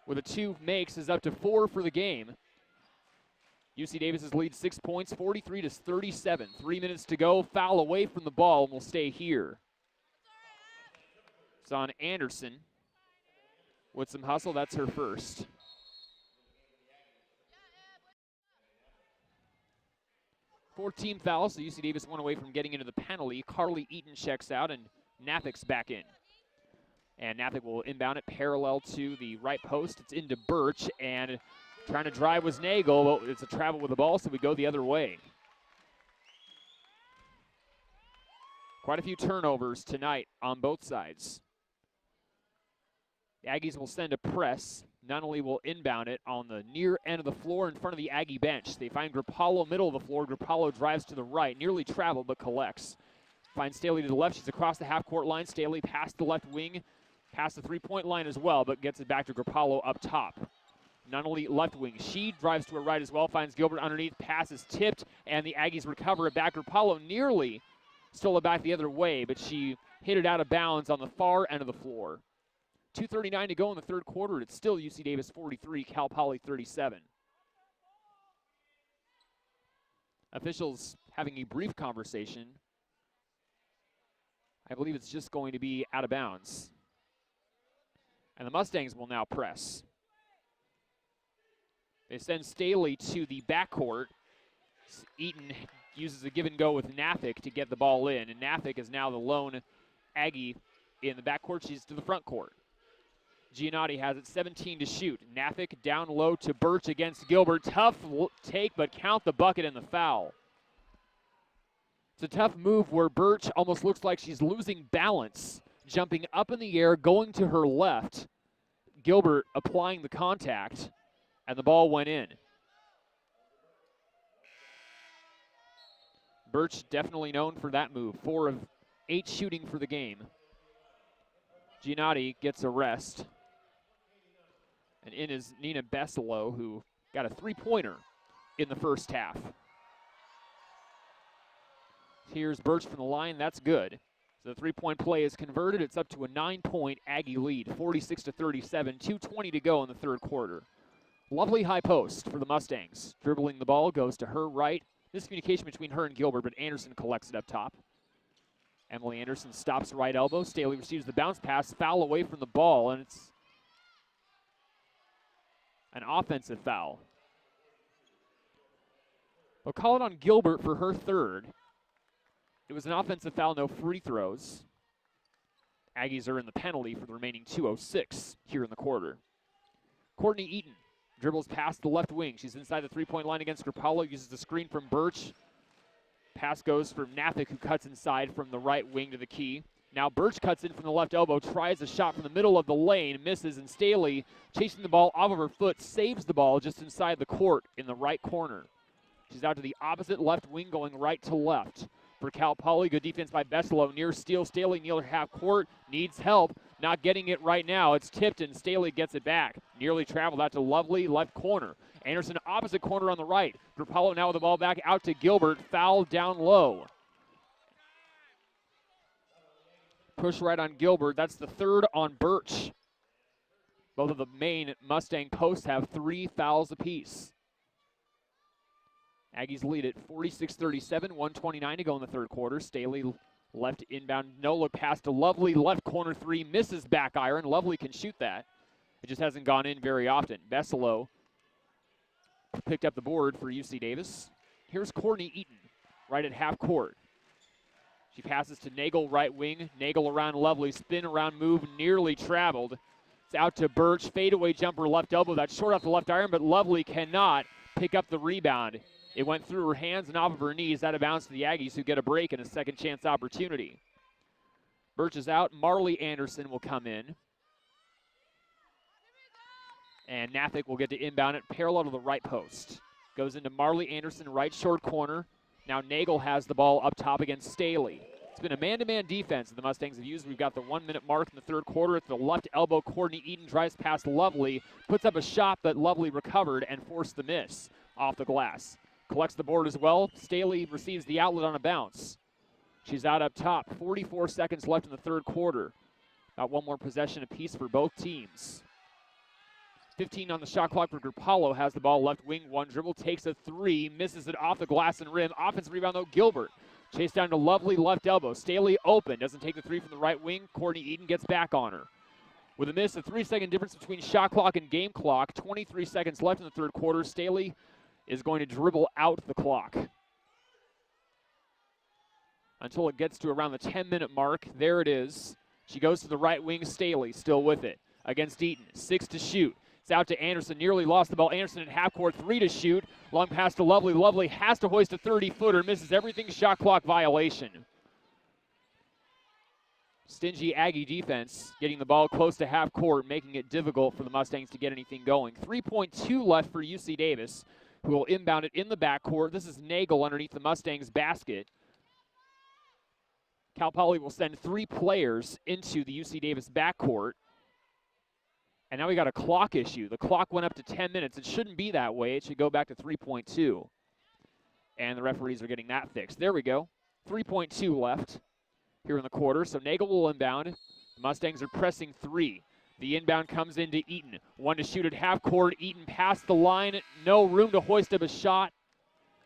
Speaker 1: with a 2 makes, is up to 4 for the game. UC Davis's lead 6 points, 43-37. 3 minutes to go. Foul away from the ball and will stay here. It's on Anderson with some hustle. That's her first. Fourth team foul, so UC Davis one away from getting into the penalty. Carly Eaton checks out, and Nathic's back in. And Nathic will inbound it parallel to the right post. It's into Birch, and trying to drive was Nagel, but it's a travel with the ball, so we go the other way. Quite a few turnovers tonight on both sides. The Aggies will send a press. Nunnally will inbound it on the near end of the floor in front of the Aggie bench. They find Grappallo middle of the floor. Grappallo drives to the right, nearly traveled but collects. Finds Staley to the left. She's across the half-court line. Staley past the left wing, past the three-point line as well, but gets it back to Grappallo up top. Nunnally left wing. She drives to her right as well, finds Gilbert underneath. Pass is tipped, and the Aggies recover it back. Grappallo nearly stole it back the other way, but she hit it out of bounds on the far end of the floor. 2:39 to go in the third quarter. It's still UC Davis 43, Cal Poly 37. Officials having a brief conversation. I believe it's just going to be out of bounds. And the Mustangs will now press. They send Staley to the backcourt. Eaton uses a give and go with Nathic to get the ball in, and Nathic is now the lone Aggie in the backcourt. She's to the front court. Giannotti has it, 17 to shoot. Nathic down low to Birch against Gilbert. Tough take, but count the bucket and the foul. It's a tough move where Birch almost looks like she's losing balance, jumping up in the air, going to her left. Gilbert applying the contact, and the ball went in. Birch definitely known for that move. 4 of 8 shooting for the game. Giannotti gets a rest. And in is Nina Besselo, who got a 3-pointer in the first half. Here's Birch from the line. That's good. So the 3-point play is converted. It's up to a 9-point Aggie lead, 46-37. 2:20 to go in the third quarter. Lovely high post for the Mustangs. Dribbling the ball, goes to her right. Miscommunication between her and Gilbert, but Anderson collects it up top. Emily Anderson stops right elbow. Staley receives the bounce pass, foul away from the ball, and it's an offensive foul. They'll call it on Gilbert for her third. It was an offensive foul, no free throws. Aggies are in the penalty for the remaining 2:06 here in the quarter. Courtney Eaton dribbles past the left wing. She's inside the 3-point line against Grappallo, uses the screen from Birch. Pass goes from Nathic, who cuts inside from the right wing to the key. Now Birch cuts in from the left elbow, tries a shot from the middle of the lane, misses, and Staley, chasing the ball off of her foot, saves the ball just inside the court in the right corner. She's out to the opposite left wing, going right to left. For Cal Poly, good defense by Besselo, near steal. Staley near half court, needs help, not getting it right now. It's tipped, and Staley gets it back. Nearly traveled out to Lovely, left corner. Anderson opposite corner on the right. Grappallo now with the ball back out to Gilbert, foul down low. Push right on Gilbert. That's the third on Birch. Both of the main Mustang posts have 3 fouls apiece. Aggies lead at 46-37, 1:29 to go in the third quarter. Staley left inbound, no look pass to Lovely, left corner 3, misses back iron. Lovely can shoot that. It just hasn't gone in very often. Besselo picked up the board for UC Davis. Here's Courtney Eaton, right at half court. She passes to Nagel, right wing. Nagel around Lovely, spin around move, nearly traveled. It's out to Birch, fadeaway jumper, left elbow. That's short off the left iron, but Lovely cannot pick up the rebound. It went through her hands and off of her knees, out of bounds to the Aggies, who get a break and a second chance opportunity. Birch is out. Marley Anderson will come in. And Nathic will get to inbound it parallel to the right post. Goes into Marley Anderson, right short corner. Now Nagel has the ball up top against Staley. It's been a man-to-man defense that the Mustangs have used. We've got the 1 minute mark in the third quarter. At the left elbow, Courtney Eden drives past Lovely, puts up a shot that Lovely recovered and forced the miss off the glass. Collects the board as well. Staley receives the outlet on a bounce. She's out up top. 44 seconds left in the third quarter. About one more possession apiece for both teams. 15 on the shot clock for Gruppalo. Has the ball left wing, one dribble, takes a three, misses it off the glass and rim. Offensive rebound though, Gilbert. Chase down to Lovely, left elbow. Staley open, doesn't take the three from the right wing. Courtney Eden gets back on her. With a miss, a 3-second difference between shot clock and game clock. 23 seconds left in the third quarter. Staley is going to dribble out the clock until it gets to around the 10-minute mark. There it is. She goes to the right wing. Staley still with it against Eaton. 6 to shoot. It's out to Anderson. Nearly lost the ball. Anderson at half court. 3 to shoot. Long pass to Lovely. Lovely has to hoist a 30-footer. Misses everything. Shot clock violation. Stingy Aggie defense getting the ball close to half court, making it difficult for the Mustangs to get anything going. 3.2 left for UC Davis, who will inbound it in the backcourt. This is Nagel underneath the Mustangs basket. Cal Poly will send 3 players into the UC Davis backcourt. And now we got a clock issue. The clock went up to 10 minutes. It shouldn't be that way. It should go back to 3.2. And the referees are getting that fixed. There we go. 3.2 left here in the quarter. So Nagel will inbound. The Mustangs are pressing 3. The inbound comes into Eaton. 1 to shoot at half court. Eaton past the line. No room to hoist up a shot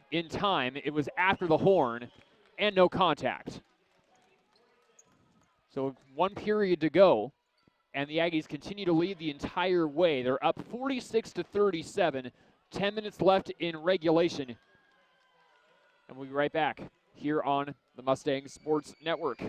Speaker 1: in time. It was after the horn and no contact. So 1 period to go, and the Aggies continue to lead the entire way. They're up 46 to 37, 10 minutes left in regulation. And we'll be right back here on the Mustang Sports Network.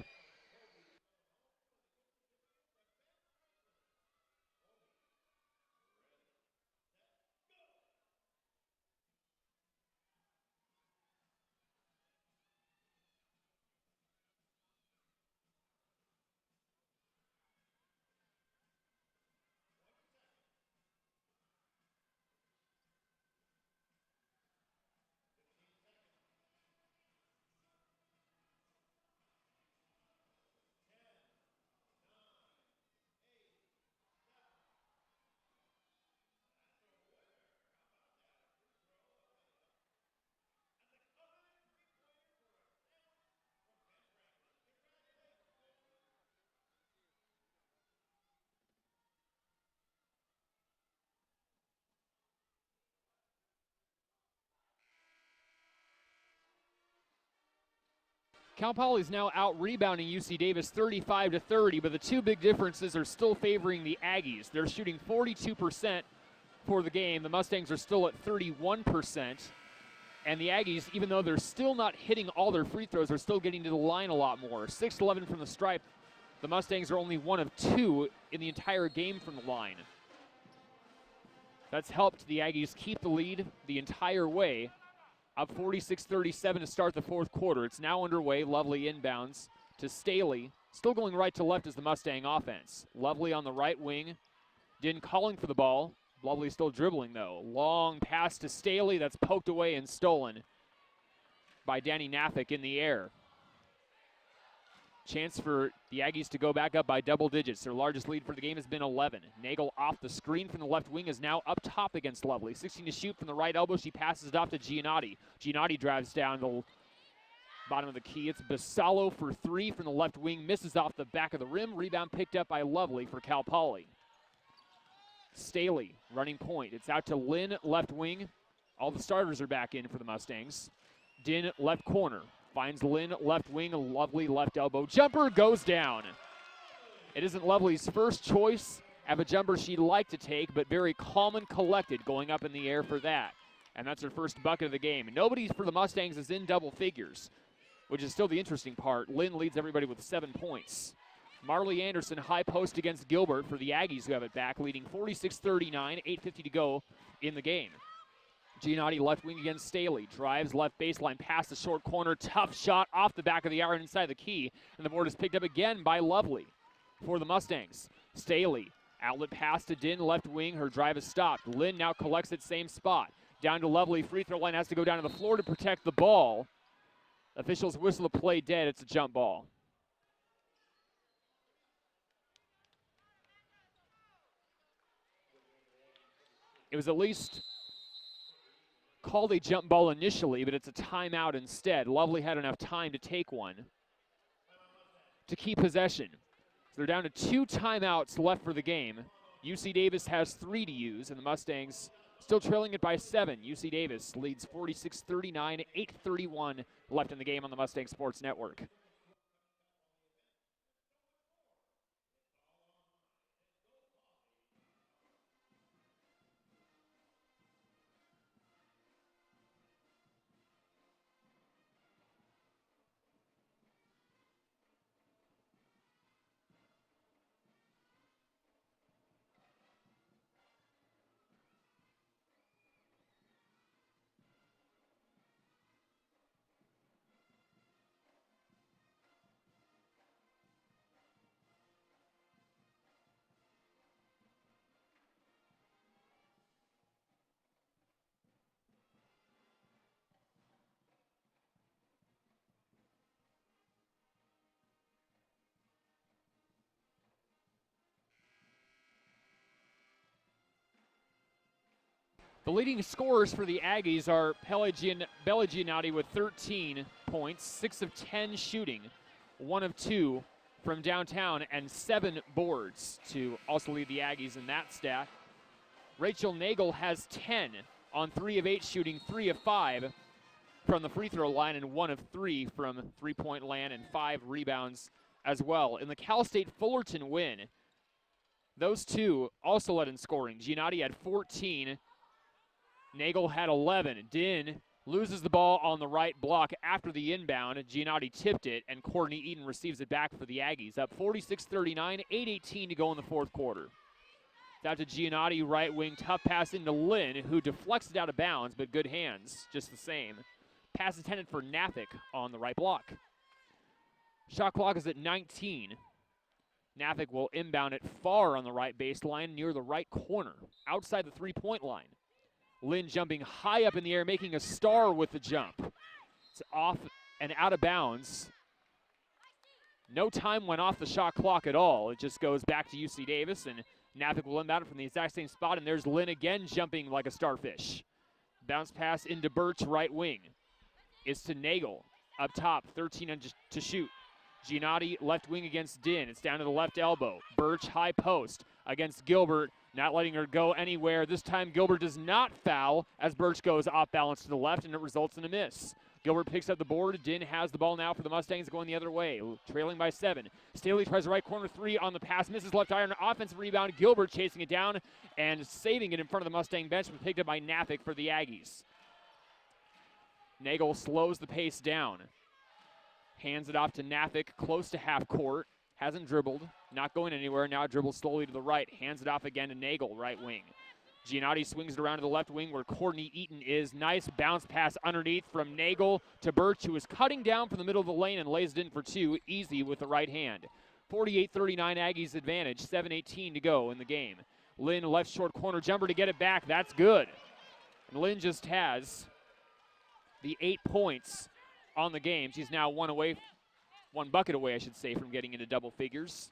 Speaker 1: Cal Poly is now out rebounding UC Davis 35 to 30, but the 2 big differences are still favoring the Aggies. They're shooting 42% for the game. The Mustangs are still at 31%. And the Aggies, even though they're still not hitting all their free throws, are still getting to the line a lot more. 6-11 from the stripe. The Mustangs are only 1 of 2 in the entire game from the line. That's helped the Aggies keep the lead the entire way. Up 46-37 to start the fourth quarter. It's now underway. Lovely inbounds to Staley. Still going right to left as the Mustang offense. Lovely on the right wing. Din calling for the ball. Lovely still dribbling, though. Long pass to Staley. That's poked away and stolen by Danny Nafik in the air. Chance for the Aggies to go back up by double digits. Their largest lead for the game has been 11. Nagel off the screen from the left wing is now up top against Lovely. 16 to shoot from the right elbow. She passes it off to Giannotti. Giannotti drives down the bottom of the key. It's Basalo for 3 from the left wing. Misses off the back of the rim. Rebound picked up by Lovely for Cal Poly. Staley running point. It's out to Lynn, left wing. All the starters are back in for the Mustangs. Din, left corner. Finds Lynn, left wing, a Lovely left elbow. Jumper goes down. It isn't Lovely's first choice of a jumper she'd like to take, but very calm and collected going up in the air for that. And that's her first bucket of the game. Nobody for the Mustangs is in double figures, which is still the interesting part. Lynn leads everybody with 7 points. Marley Anderson, high post against Gilbert for the Aggies who have it back, leading 46-39, 8:50 to go in the game. Giannotti left wing against Staley. Drives left baseline past the short corner. Tough shot off the back of the iron inside the key. And the board is picked up again by Lovely for the Mustangs. Staley, outlet pass to Din, left wing. Her drive is stopped. Lynn now collects it, same spot. Down to Lovely. Free throw line has to go down to the floor to protect the ball. Officials whistle the play dead. It's a jump ball. It was at least called a jump ball initially, but it's a timeout instead. Lovely had enough time to take one to keep possession. So they're down to 2 timeouts left for the game. UC Davis has 3 to use, and the Mustangs still trailing it by 7. UC Davis leads 46-39, 8:31 left in the game on the Mustang Sports Network. The leading scorers for the Aggies are Belligianati with 13 points, 6 of 10 shooting, 1 of 2 from downtown, and 7 boards to also lead the Aggies in that stat. Rachel Nagel has 10 on 3 of 8 shooting, 3 of 5 from the free throw line, and 1 of 3 from three-point land, and 5 rebounds as well. In the Cal State Fullerton win, those two also led in scoring. Giannotti had 14. Nagel had 11. Din loses the ball on the right block after the inbound. Giannotti tipped it, and Courtney Eden receives it back for the Aggies. Up 46-39, 8:18 to go in the fourth quarter. It's out to Giannotti, right wing, tough pass into Lynn, who deflects it out of bounds, but good hands just the same. Pass intended for Nafik on the right block. Shot clock is at 19. Nafik will inbound it far on the right baseline near the right corner, outside the three-point line. Lynn jumping high up in the air, making a star with the jump. It's off and out of bounds. No time went off the shot clock at all. It just goes back to UC Davis, and Nafik will inbound it from the exact same spot, and there's Lynn again jumping like a starfish. Bounce pass into Birch, right wing. It's to Nagel, up top, 13 to shoot. Giannotti, left wing against Din. It's down to the left elbow. Birch, high post against Gilbert, not letting her go anywhere. This time Gilbert does not foul as Birch goes off balance to the left, and it results in a miss. Gilbert picks up the board. Din has the ball now for the Mustangs going the other way, trailing by 7. Staley tries a right corner 3 on the pass, misses left iron, offensive rebound. Gilbert chasing it down and saving it in front of the Mustang bench, but picked up by Nafik for the Aggies. Nagel slows the pace down. Hands it off to Nafik, close to half court. Hasn't dribbled, not going anywhere. Now dribbles slowly to the right. Hands it off again to Nagel, right wing. Giannotti swings it around to the left wing where Courtney Eaton is. Nice bounce pass underneath from Nagel to Birch, who is cutting down from the middle of the lane and lays it in for 2, easy with the right hand. 48-39 Aggies advantage, 7:18 to go in the game. Lynn, left short corner jumper to get it back. That's good. And Lynn just has the 8 points on the game. She's now one bucket away, I should say, from getting into double figures.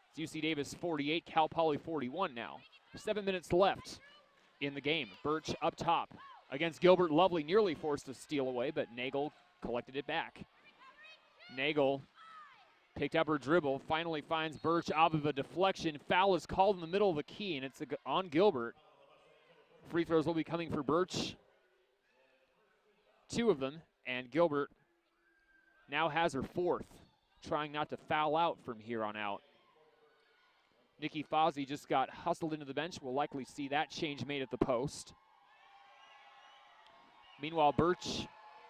Speaker 1: It's UC Davis 48, Cal Poly 41 now. 7 minutes left in the game. Birch up top against Gilbert. Lovely nearly forced to steal away, but Nagel collected it back. Nagel picked up her dribble, finally finds Birch off of a deflection. Foul is called in the middle of the key, and it's on Gilbert. Free throws will be coming for Birch. 2 of them, and Gilbert now has her 4th, trying not to foul out from here on out. Nikki Fozzie just got hustled into the bench. We'll likely see that change made at the post. Meanwhile, Birch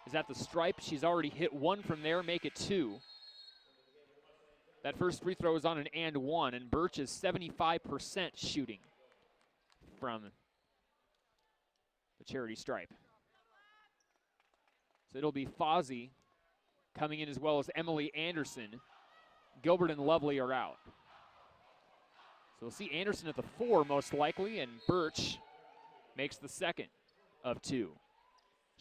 Speaker 1: is at the stripe. She's already hit 1 from there, make it 2. That first free throw is on an and 1, and Birch is 75% shooting from the charity stripe. So it'll be Fozzie coming in as well as Emily Anderson. Gilbert and Lovely are out. So we'll see Anderson at the 4 most likely, and Birch makes the second of 2.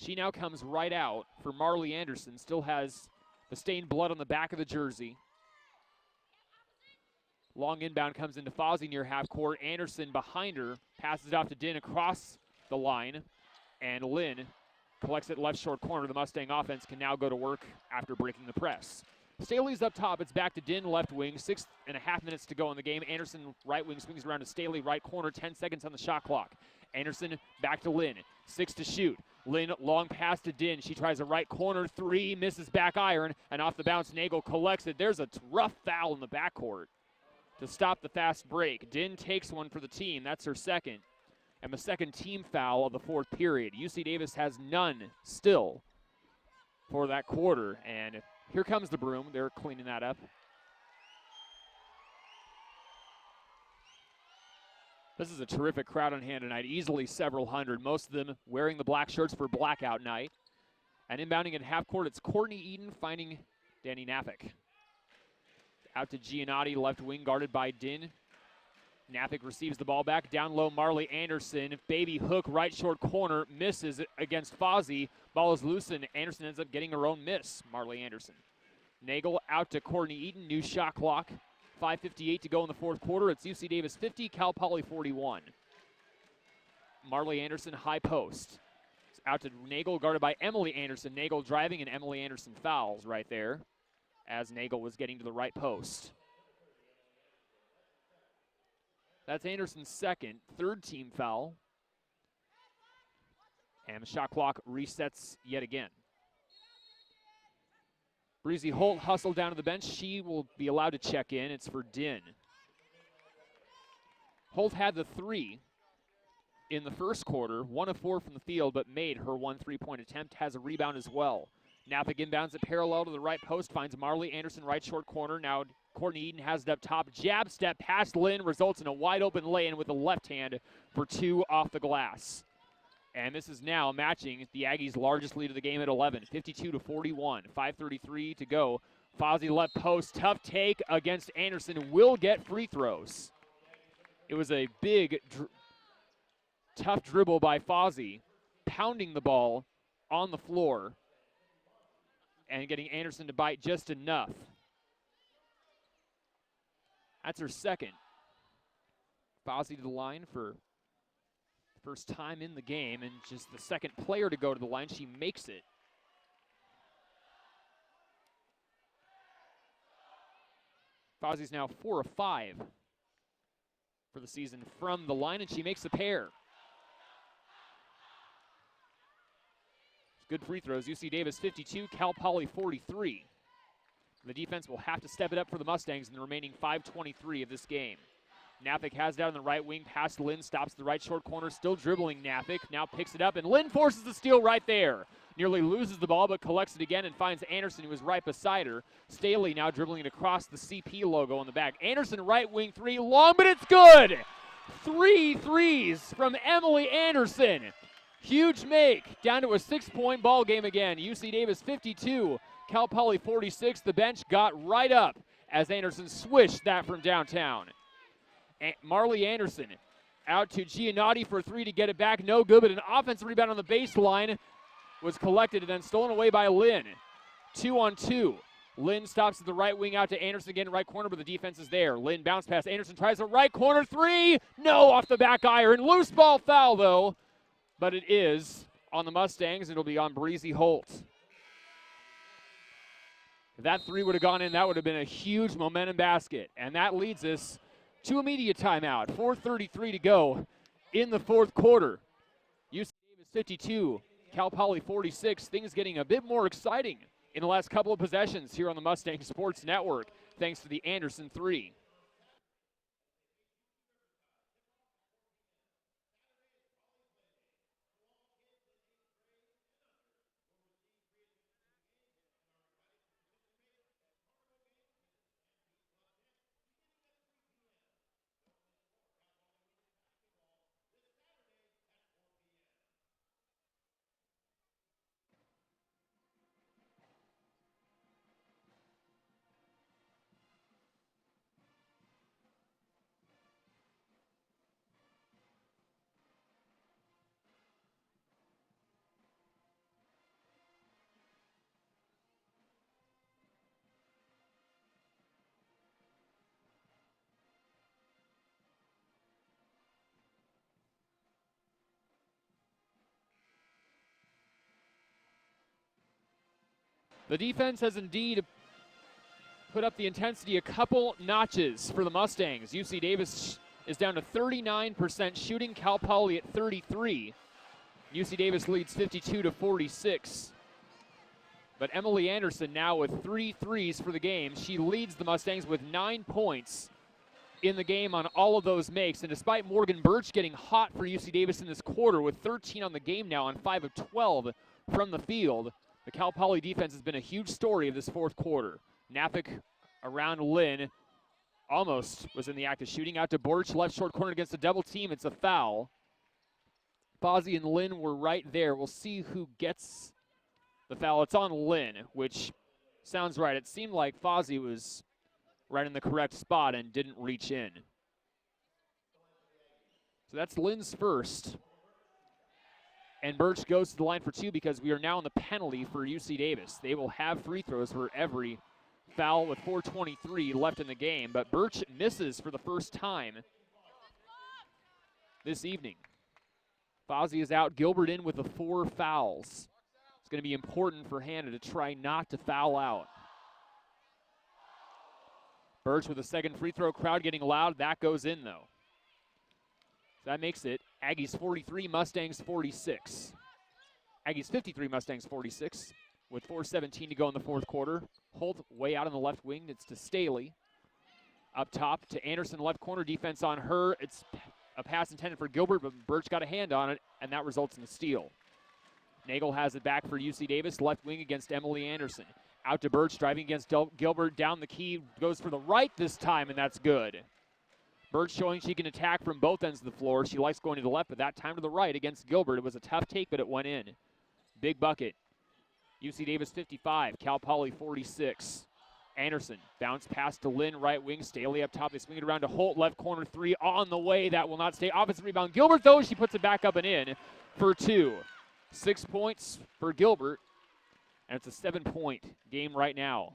Speaker 1: She now comes right out for Marley Anderson. Still has the stained blood on the back of the jersey. Long inbound comes into Fozzie near half court. Anderson behind her, passes it off to Din across the line. And Lynn collects it left short corner. The Mustang offense can now go to work after breaking the press. Staley's up top. It's back to Din, left wing. 6.5 minutes to go in the game. Anderson, right wing, swings around to Staley, right corner. 10 seconds on the shot clock. Anderson back to Lynn. 6 to shoot. Lynn, long pass to Din. She tries a right corner three, misses back iron, and off the bounce, Nagel collects it. There's a rough foul in the backcourt to stop the fast break. Din takes one for the team. That's her second. And the second team foul of the fourth period. UC Davis has none still for that quarter. And here comes the broom. They're cleaning that up. This is a terrific crowd on hand tonight. Easily several hundred. Most of them wearing the black shirts for blackout night. And inbounding at half court, it's Courtney Eden finding Danny Nafik. Out to Giannotti, left wing, guarded by Din. Nafik receives the ball back. Down low, Marley Anderson. Baby hook, right short corner. Misses against Fozzie. Ball is loose, and Anderson ends up getting her own miss, Marley Anderson. Nagel out to Courtney Eden. New shot clock. 5:58 to go in the fourth quarter. It's UC Davis 50, Cal Poly 41. Marley Anderson, high post. It's out to Nagel, guarded by Emily Anderson. Nagel driving, and Emily Anderson fouls right there as Nagel was getting to the right post. That's Anderson's second, third team foul. And the shot clock resets yet again. Breezy Holt hustled down to the bench. She will be allowed to check in. It's for Din. Holt had the three in the first quarter, 1 of 4 from the field, but made her 1 3-point attempt, has a rebound as well. Nafik inbounds it parallel to the right post, finds Marley Anderson right short corner. Now Courtney Eden has it up top. Jab step past Lynn results in a wide open lay-in with the left hand for 2 off the glass. And this is now matching the Aggies' largest lead of the game at 11, 52-41, 5:33 to go. Fozzie left post, tough take against Anderson, will get free throws. It was a big, tough dribble by Fozzie, pounding the ball on the floor and getting Anderson to bite just enough. That's her second. Fozzie to the line for first time in the game, and just the second player to go to the line. She makes it. Fozzie's now 4 of 5 for the season from the line, and she makes the pair. Good free throws. UC Davis 52, Cal Poly 43. The defense will have to step it up for the Mustangs in the remaining 5:23 of this game. Nafik has it out on the right wing, past Lynn, stops the right short corner, still dribbling Nafik, now picks it up, and Lynn forces the steal right there. Nearly loses the ball, but collects it again and finds Anderson, who is right beside her. Staley now dribbling it across the CP logo on the back. Anderson, right wing three, long, but it's good! 3 threes from Emily Anderson. Huge make, down to a 6-point ball game again. UC Davis 52, Cal Poly 46. The bench got right up as Anderson swished that from downtown. Marley Anderson out to Giannotti for 3 to get it back. No good, but an offensive rebound on the baseline was collected and then stolen away by Lynn. 2-on-2. Lynn stops at the right wing out to Anderson again, right corner, but the defense is there. Lynn bounce pass. Anderson tries a right corner 3. No, off the back iron. Loose ball foul, though. But it is on the Mustangs, and it'll be on Breezy Holt. If that 3 would have gone in, that would have been a huge momentum basket. And that leads us to a media timeout. 4:33 to go in the fourth quarter. UC Davis 52, Cal Poly 46. Things getting a bit more exciting in the last couple of possessions here on the Mustang Sports Network, thanks to the Anderson 3. The defense has indeed put up the intensity a couple notches for the Mustangs. UC Davis is down to 39% shooting, Cal Poly at 33. UC Davis leads 52-46. But Emily Anderson now with 3 threes for the game. She leads the Mustangs with 9 points in the game on all of those makes. And despite Morgan Birch getting hot for UC Davis in this quarter with 13 on the game now on 5 of 12 from the field, the Cal Poly defense has been a huge story of this fourth quarter. Nafik around Lynn, almost was in the act of shooting. Out to Birch, left short corner against a double team. It's a foul. Fozzie and Lynn were right there. We'll see who gets the foul. It's on Lynn, which sounds right. It seemed like Fozzie was right in the correct spot and didn't reach in. So that's Lynn's first. And Birch goes to the line for 2 because we are now in the penalty for UC Davis. They will have free throws for every foul with 4:23 left in the game. But Birch misses for the first time this evening. Fozzie is out. Gilbert in with the 4 fouls. It's going to be important for Hannah to try not to foul out. Birch with a second free throw. Crowd getting loud. That goes in, though. So that makes it Aggies 43, Mustangs 46. Aggies 53, Mustangs 46 with 4:17 to go in the fourth quarter. Holt way out on the left wing. It's to Staley. Up top to Anderson, left corner. Defense on her. It's a pass intended for Gilbert, but Birch got a hand on it, and that results in a steal. Nagel has it back for UC Davis, left wing against Emily Anderson. Out to Birch, driving against Gilbert, down the key, goes for the right this time, and that's good. Birch showing she can attack from both ends of the floor. She likes going to the left, but that time to the right against Gilbert. It was a tough take, but it went in. Big bucket. UC Davis 55, Cal Poly 46. Anderson, bounce pass to Lynn, right wing. Staley up top. They swing it around to Holt, left corner 3 on the way. That will not stay. Offensive rebound. Gilbert, though, she puts it back up and in for 2. 6 points for Gilbert, and it's a 7-point game right now.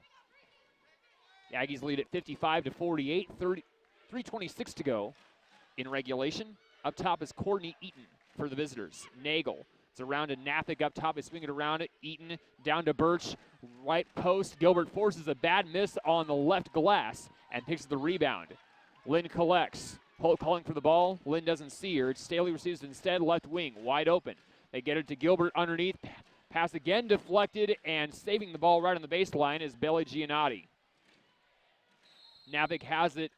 Speaker 1: The Aggies lead at 55-48, 3:26 to go in regulation. Up top is Courtney Eaton for the visitors. Nagel. It's around to Nafik up top. They swing it around it. Eaton down to Birch. Right post. Gilbert forces a bad miss on the left glass and picks the rebound. Lynn collects. Holt calling for the ball. Lynn doesn't see her. Staley receives it instead. Left wing. Wide open. They get it to Gilbert underneath. Pass again deflected, and saving the ball right on the baseline is Bailey Giannotti. Navik has it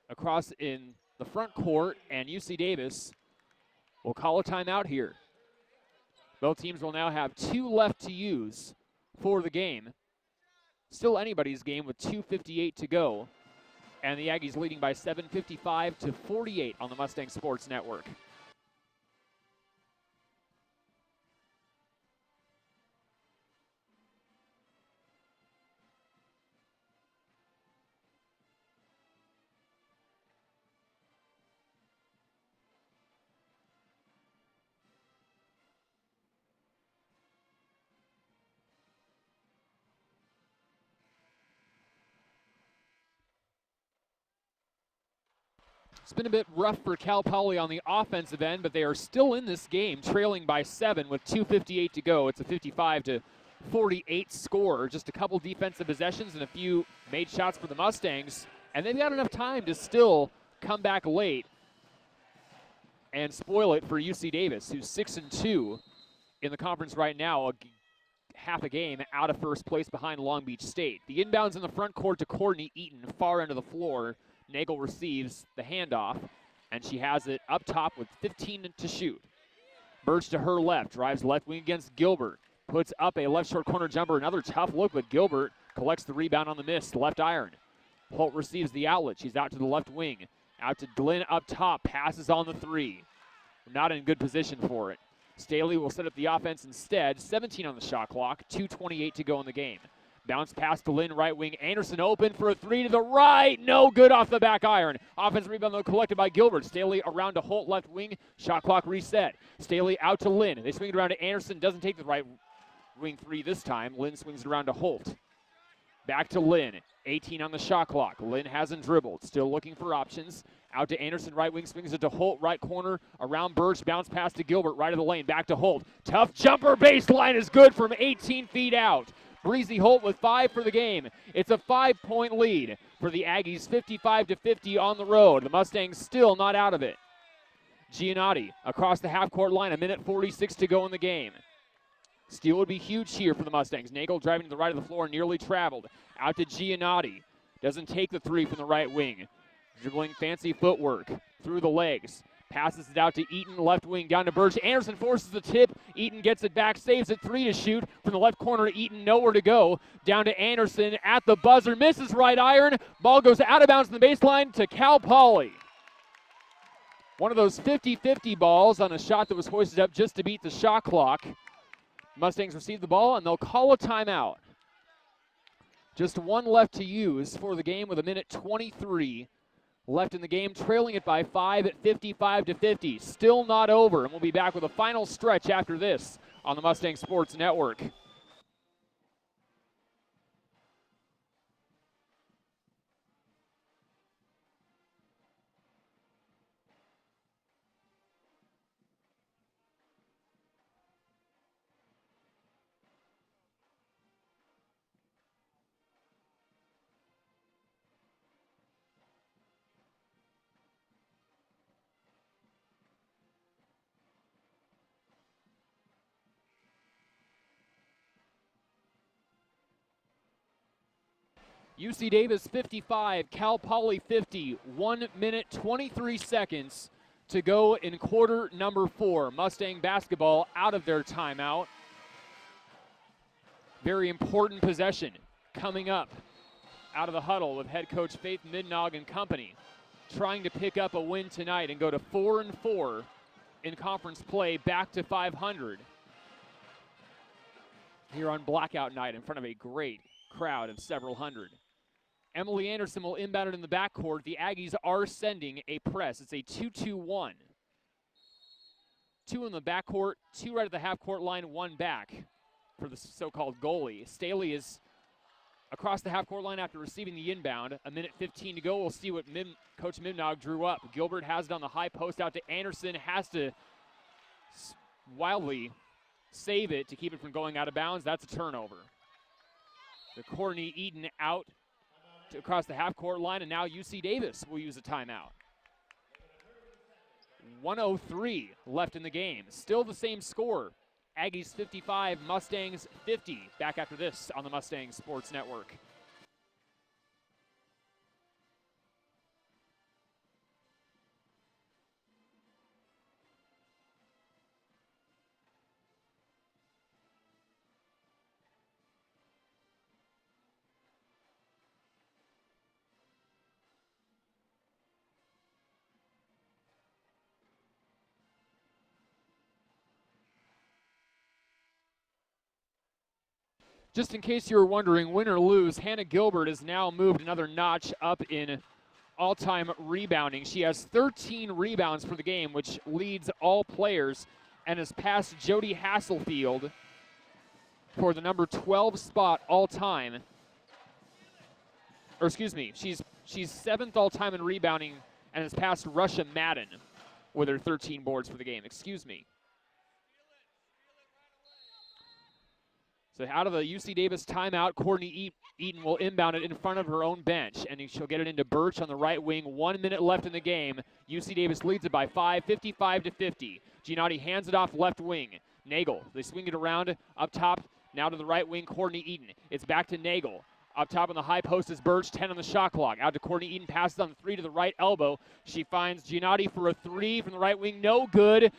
Speaker 1: across in the front court, and UC Davis will call a timeout here. Both teams will now have 2 left to use for the game. Still anybody's game with 2:58 to go. And the Aggies leading by 7, 55-48 on the Mustang Sports Network. It's been a bit rough for Cal Poly on the offensive end, but they are still in this game, trailing by 7 with 2:58 to go. It's a 55-48 score. Just a couple defensive possessions and a few made shots for the Mustangs, and they've got enough time to still come back late and spoil it for UC Davis, who's 6-2 in the conference right now, half a game out of first place behind Long Beach State. The inbounds in the front court to Courtney Eaton, far end of the floor. Nagel receives the handoff, and she has it up top with 15 to shoot. Birch to her left, drives left wing against Gilbert. Puts up a left short corner jumper, another tough look, but Gilbert collects the rebound on the miss, left iron. Holt receives the outlet. She's out to the left wing. Out to Glenn up top, passes on the 3. Not in good position for it. Staley will set up the offense instead. 17 on the shot clock, 2:28 to go in the game. Bounce pass to Lynn, right wing. Anderson open for a 3 to the right. No good off the back iron. Offensive rebound, though, collected by Gilbert. Staley around to Holt, left wing. Shot clock reset. Staley out to Lynn. They swing it around to Anderson. Doesn't take the right wing 3 this time. Lynn swings it around to Holt. Back to Lynn. 18 on the shot clock. Lynn hasn't dribbled. Still looking for options. Out to Anderson, right wing, swings it to Holt, right corner, around Birch, bounce pass to Gilbert, right of the lane, back to Holt. Tough jumper, baseline is good from 18 feet out. Breezy Holt with 5 for the game. It's a 5-point lead for the Aggies, 55-50 on the road. The Mustangs still not out of it. Giannotti across the half-court line, 1:46 to go in the game. Steal would be huge here for the Mustangs. Nagel driving to the right of the floor, nearly traveled. Out to Giannotti. Doesn't take the three from the right wing. Dribbling fancy footwork through the legs. Passes it out to Eaton, left wing, down to Birch. Anderson forces the tip. Eaton gets it back, saves it, 3 to shoot. From the left corner, Eaton nowhere to go. Down to Anderson at the buzzer, misses right iron. Ball goes out of bounds on the baseline to Cal Poly. One of those 50-50 balls on a shot that was hoisted up just to beat the shot clock. Mustangs receive the ball, and they'll call a timeout. Just one left to use for the game with 1:23 left in the game, trailing it by 5 at 55-50. Still not over, and we'll be back with a final stretch after this on the Mustang Sports Network. UC Davis 55, Cal Poly 50, 1:23 to go in quarter number 4. Mustang basketball out of their timeout. Very important possession coming up out of the huddle with head coach Faith Midnog and company, trying to pick up a win tonight and go to 4-4 in conference play, back to 500 here on blackout night in front of a great crowd of several hundred. Emily Anderson will inbound it in the backcourt. The Aggies are sending a press. It's a 2-2-1. 2 in the backcourt, 2 right at the half-court line, 1 back for the so-called goalie. Staley is across the half-court line after receiving the inbound. 1:15 to go. We'll see what Coach Mimnog drew up. Gilbert has it on the high post out to Anderson. Has to wildly save it to keep it from going out of bounds. That's a turnover. The Courtney Eden out across the half-court line, and now UC Davis will use a timeout. 1:03 left in the game. Still the same score. Aggies 55, Mustangs 50. Back after this on the Mustang Sports Network. Just in case you were wondering, win or lose, Hannah Gilbert has now moved another notch up in all-time rebounding. She has 13 rebounds for the game, which leads all players, and has passed Jody Hasselfield for the number 12 spot all-time. Or excuse me, she's 7th all-time in rebounding and has passed Russia Madden with her 13 boards for the game. Excuse me. So out of the UC Davis timeout, Courtney Eaton will inbound it in front of her own bench, and she'll get it into Birch on the right wing. 1 minute left in the game. UC Davis leads it by 5, 55-50. Giannotti hands it off left wing. Nagel, they swing it around up top, now to the right wing, Courtney Eaton. It's back to Nagel. Up top on the high post is Birch, 10 on the shot clock. Out to Courtney Eaton, passes on the 3 to the right elbow. She finds Giannotti for a 3 from the right wing, no good.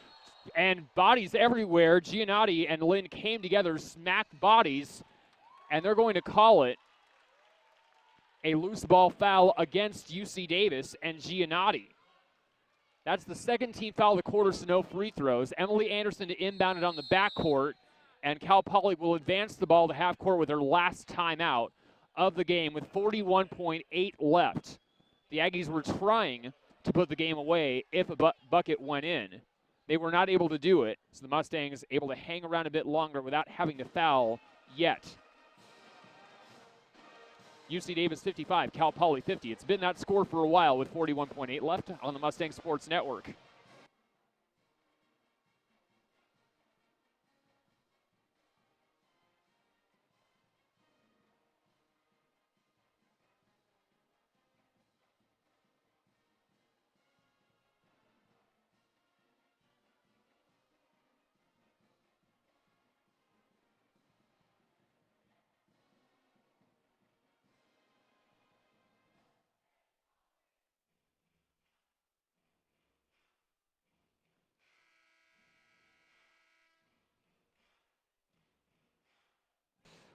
Speaker 1: And bodies everywhere. Giannotti and Lynn came together, smacked bodies, and they're going to call it a loose ball foul against UC Davis and Giannotti. That's the second team foul of the quarter, so no free throws. Emily Anderson to inbound it on the backcourt, and Cal Poly will advance the ball to half court with their last timeout of the game with 41.8 left. The Aggies were trying to put the game away if a bucket went in. They were not able to do it, so the Mustangs able to hang around a bit longer without having to foul yet. UC Davis 55, Cal Poly 50. It's been that score for a while with 41.8 left on the Mustang Sports Network.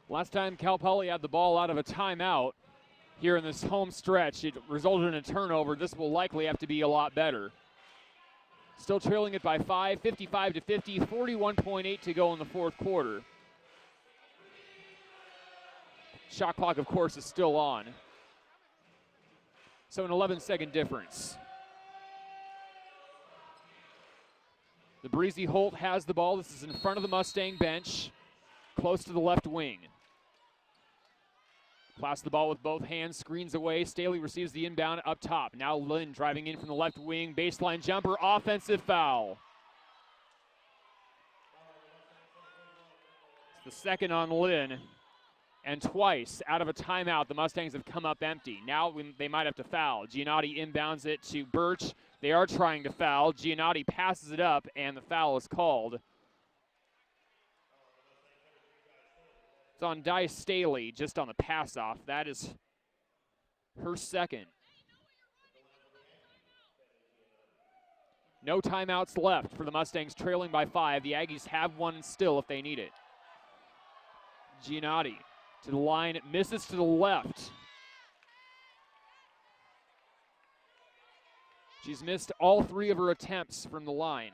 Speaker 1: Last time Cal Poly had the ball out of a timeout here in this home stretch, it resulted in a turnover. This will likely have to be a lot better. Still trailing it by 5, 55-50, 41.8 to go in the fourth quarter. Shot clock, of course, is still on. So an 11-second difference. The Breezy Holt has the ball. This is in front of the Mustang bench, close to the left wing. Pass the ball with both hands, screens away. Staley receives the inbound up top. Now Lynn driving in from the left wing. Baseline jumper, offensive foul. It's the second on Lynn. And twice out of a timeout, the Mustangs have come up empty. Now they might have to foul. Giannotti inbounds it to Birch. They are trying to foul. Giannotti passes it up, and the foul is called. It's on Dice Staley, just on the pass-off. That is her second. No timeouts left for the Mustangs, trailing by 5. The Aggies have one still if they need it. Giannotti to the line, misses to the left. She's missed all 3 of her attempts from the line.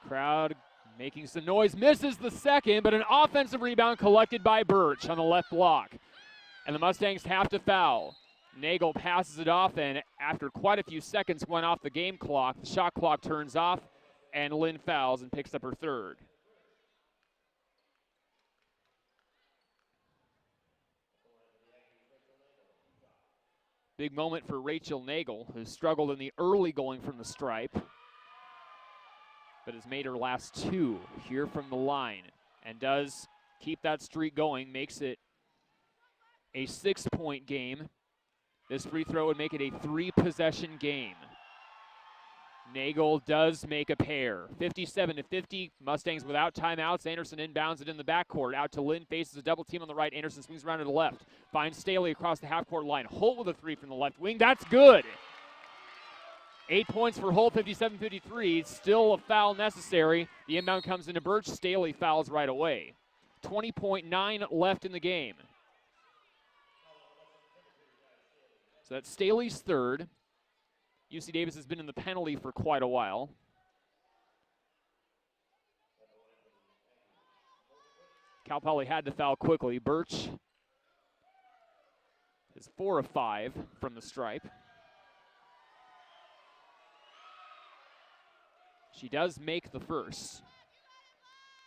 Speaker 1: Crowd making some noise, misses the second, but an offensive rebound collected by Birch on the left block. And the Mustangs have to foul. Nagel passes it off, and after quite a few seconds went off the game clock, the shot clock turns off, and Lynn fouls and picks up her third. Big moment for Rachel Nagel, who struggled in the early going from the stripe, but has made her last 2 here from the line and does keep that streak going, makes it a 6-point game. This free throw would make it a 3-possession game. Nagel does make a pair. 57-50, Mustangs without timeouts. Anderson inbounds it in the backcourt. Out to Lynn, faces a double team on the right. Anderson swings around to the left. Finds Staley across the half-court line. Holt with a 3 from the left wing. That's good. 8 points for Holt, 57-53. Still a foul necessary. The inbound comes into Birch. Staley fouls right away. 20.9 left in the game. So that's Staley's third. UC Davis has been in the penalty for quite a while. Cal Poly had to foul quickly. Birch is 4 of 5 from the stripe. She does make the first.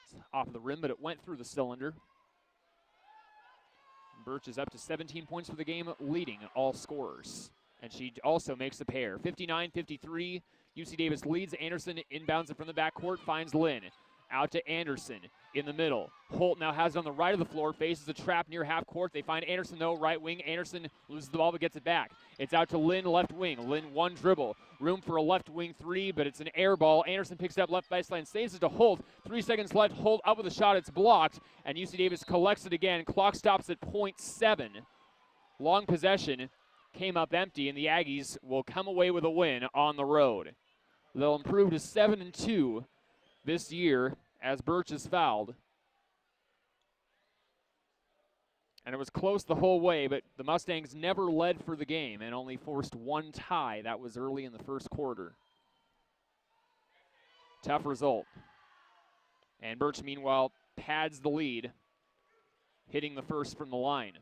Speaker 1: It's off the rim, but it went through the cylinder. Birch is up to 17 points for the game, leading all scorers. And she also makes a pair. 59-53, UC Davis leads. Anderson inbounds it from the backcourt, finds Lynn. Out to Anderson in the middle. Holt now has it on the right of the floor, faces a trap near half court. They find Anderson, though, right wing. Anderson loses the ball but gets it back. It's out to Lynn, left wing. Lynn, one dribble. Room for a left wing 3, but it's an air ball. Anderson picks it up left baseline, saves it to Holt. 3 seconds left. Holt up with a shot. It's blocked, and UC Davis collects it again. Clock stops at .7. Long possession came up empty, and the Aggies will come away with a win on the road. They'll improve to 7-2 this year as Birch is fouled. And it was close the whole way, but the Mustangs never led for the game and only forced one tie. That was early in the first quarter. Tough result. And Birch, meanwhile, pads the lead, hitting the first from the line.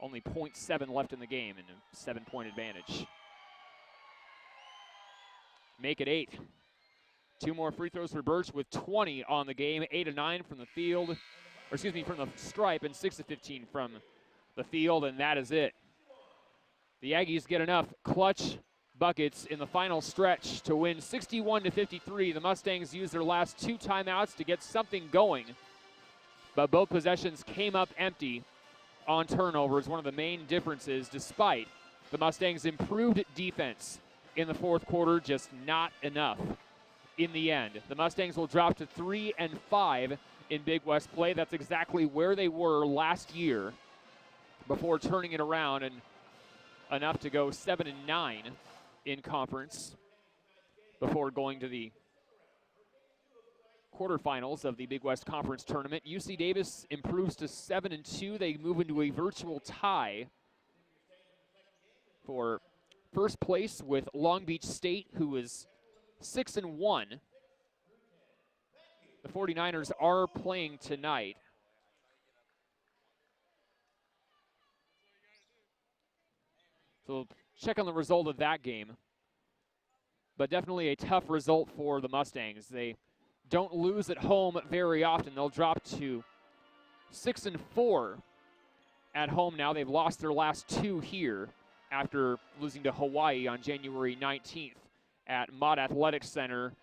Speaker 1: Only .7 left in the game and a 7-point advantage. Make it 8. 2 more free throws for Birch with 20 on the game. 8 of 9 from the field, from the stripe, and 6 of 15 from the field, and that is it. The Aggies get enough clutch buckets in the final stretch to win 61-53. The Mustangs used their last 2 timeouts to get something going, but both possessions came up empty on turnovers. One of the main differences, despite the Mustangs' improved defense in the fourth quarter, just not enough in the end. The Mustangs will drop to 3-5 in Big West play. That's exactly where they were last year before turning it around, and enough to go 7-9 in conference before going to the quarterfinals of the Big West Conference Tournament. UC Davis improves to 7-2. They move into a virtual tie for first place with Long Beach State, who is 6-1. The 49ers are playing tonight. So check on the result of that game. But definitely a tough result for the Mustangs. They don't lose at home very often. They'll drop to 6-4 at home now. They've lost their last two here after losing to Hawaii on January 19th at Mott Athletics Center.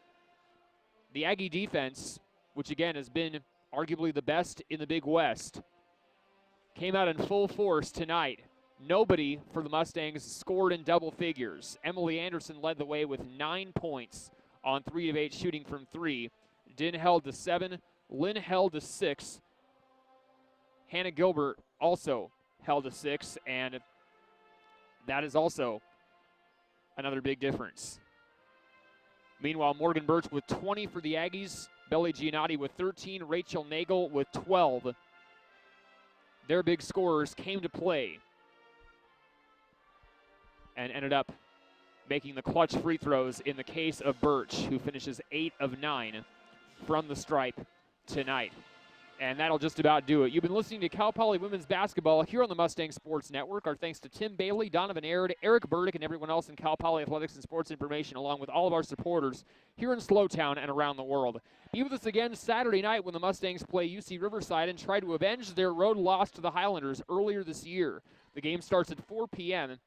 Speaker 1: The Aggie defense, which again has been arguably the best in the Big West, came out in full force tonight. Nobody for the Mustangs scored in double figures. Emily Anderson led the way with 9 points on 3 of 8 shooting from 3. Din held to 7. Lynn held to 6. Hannah Gilbert also held to 6, and that is also another big difference. Meanwhile, Morgan Birch with 20 for the Aggies. Belly Giannotti with 13. Rachel Nagel with 12. Their big scorers came to play and ended up making the clutch free throws in the case of Birch, who finishes 8 of 9 from the stripe tonight. And that'll just about do it. You've been listening to Cal Poly Women's Basketball here on the Mustang Sports Network. Our thanks to Tim Bailey, Donovan Aird, Eric Burdick, and everyone else in Cal Poly Athletics and Sports Information, along with all of our supporters here in Slowtown and around the world. Be with us again Saturday night when the Mustangs play UC Riverside and try to avenge their road loss to the Highlanders earlier this year. The game starts at 4 p.m.,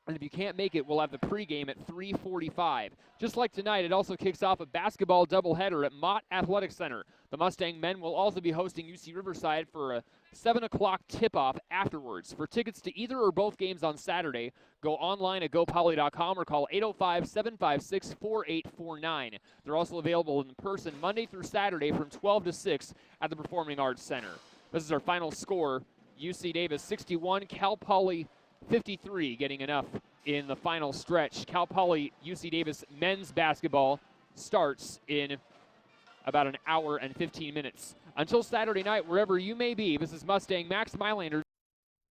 Speaker 1: and if you can't make it, we'll have the pregame at 3:45. Just like tonight, it also kicks off a basketball doubleheader at Mott Athletic Center. The Mustang men will also be hosting UC Riverside for a 7 o'clock tip-off afterwards. For tickets to either or both games on Saturday, go online at gopoly.com or call 805-756-4849. They're also available in person Monday through Saturday from 12 to 6 at the Performing Arts Center. This is our final score. UC Davis 61, Cal Poly 53, getting enough in the final stretch. Cal Poly UC Davis men's basketball starts in about an hour and 15 minutes. Until Saturday night, wherever you may be, this is Mustang Max Mylander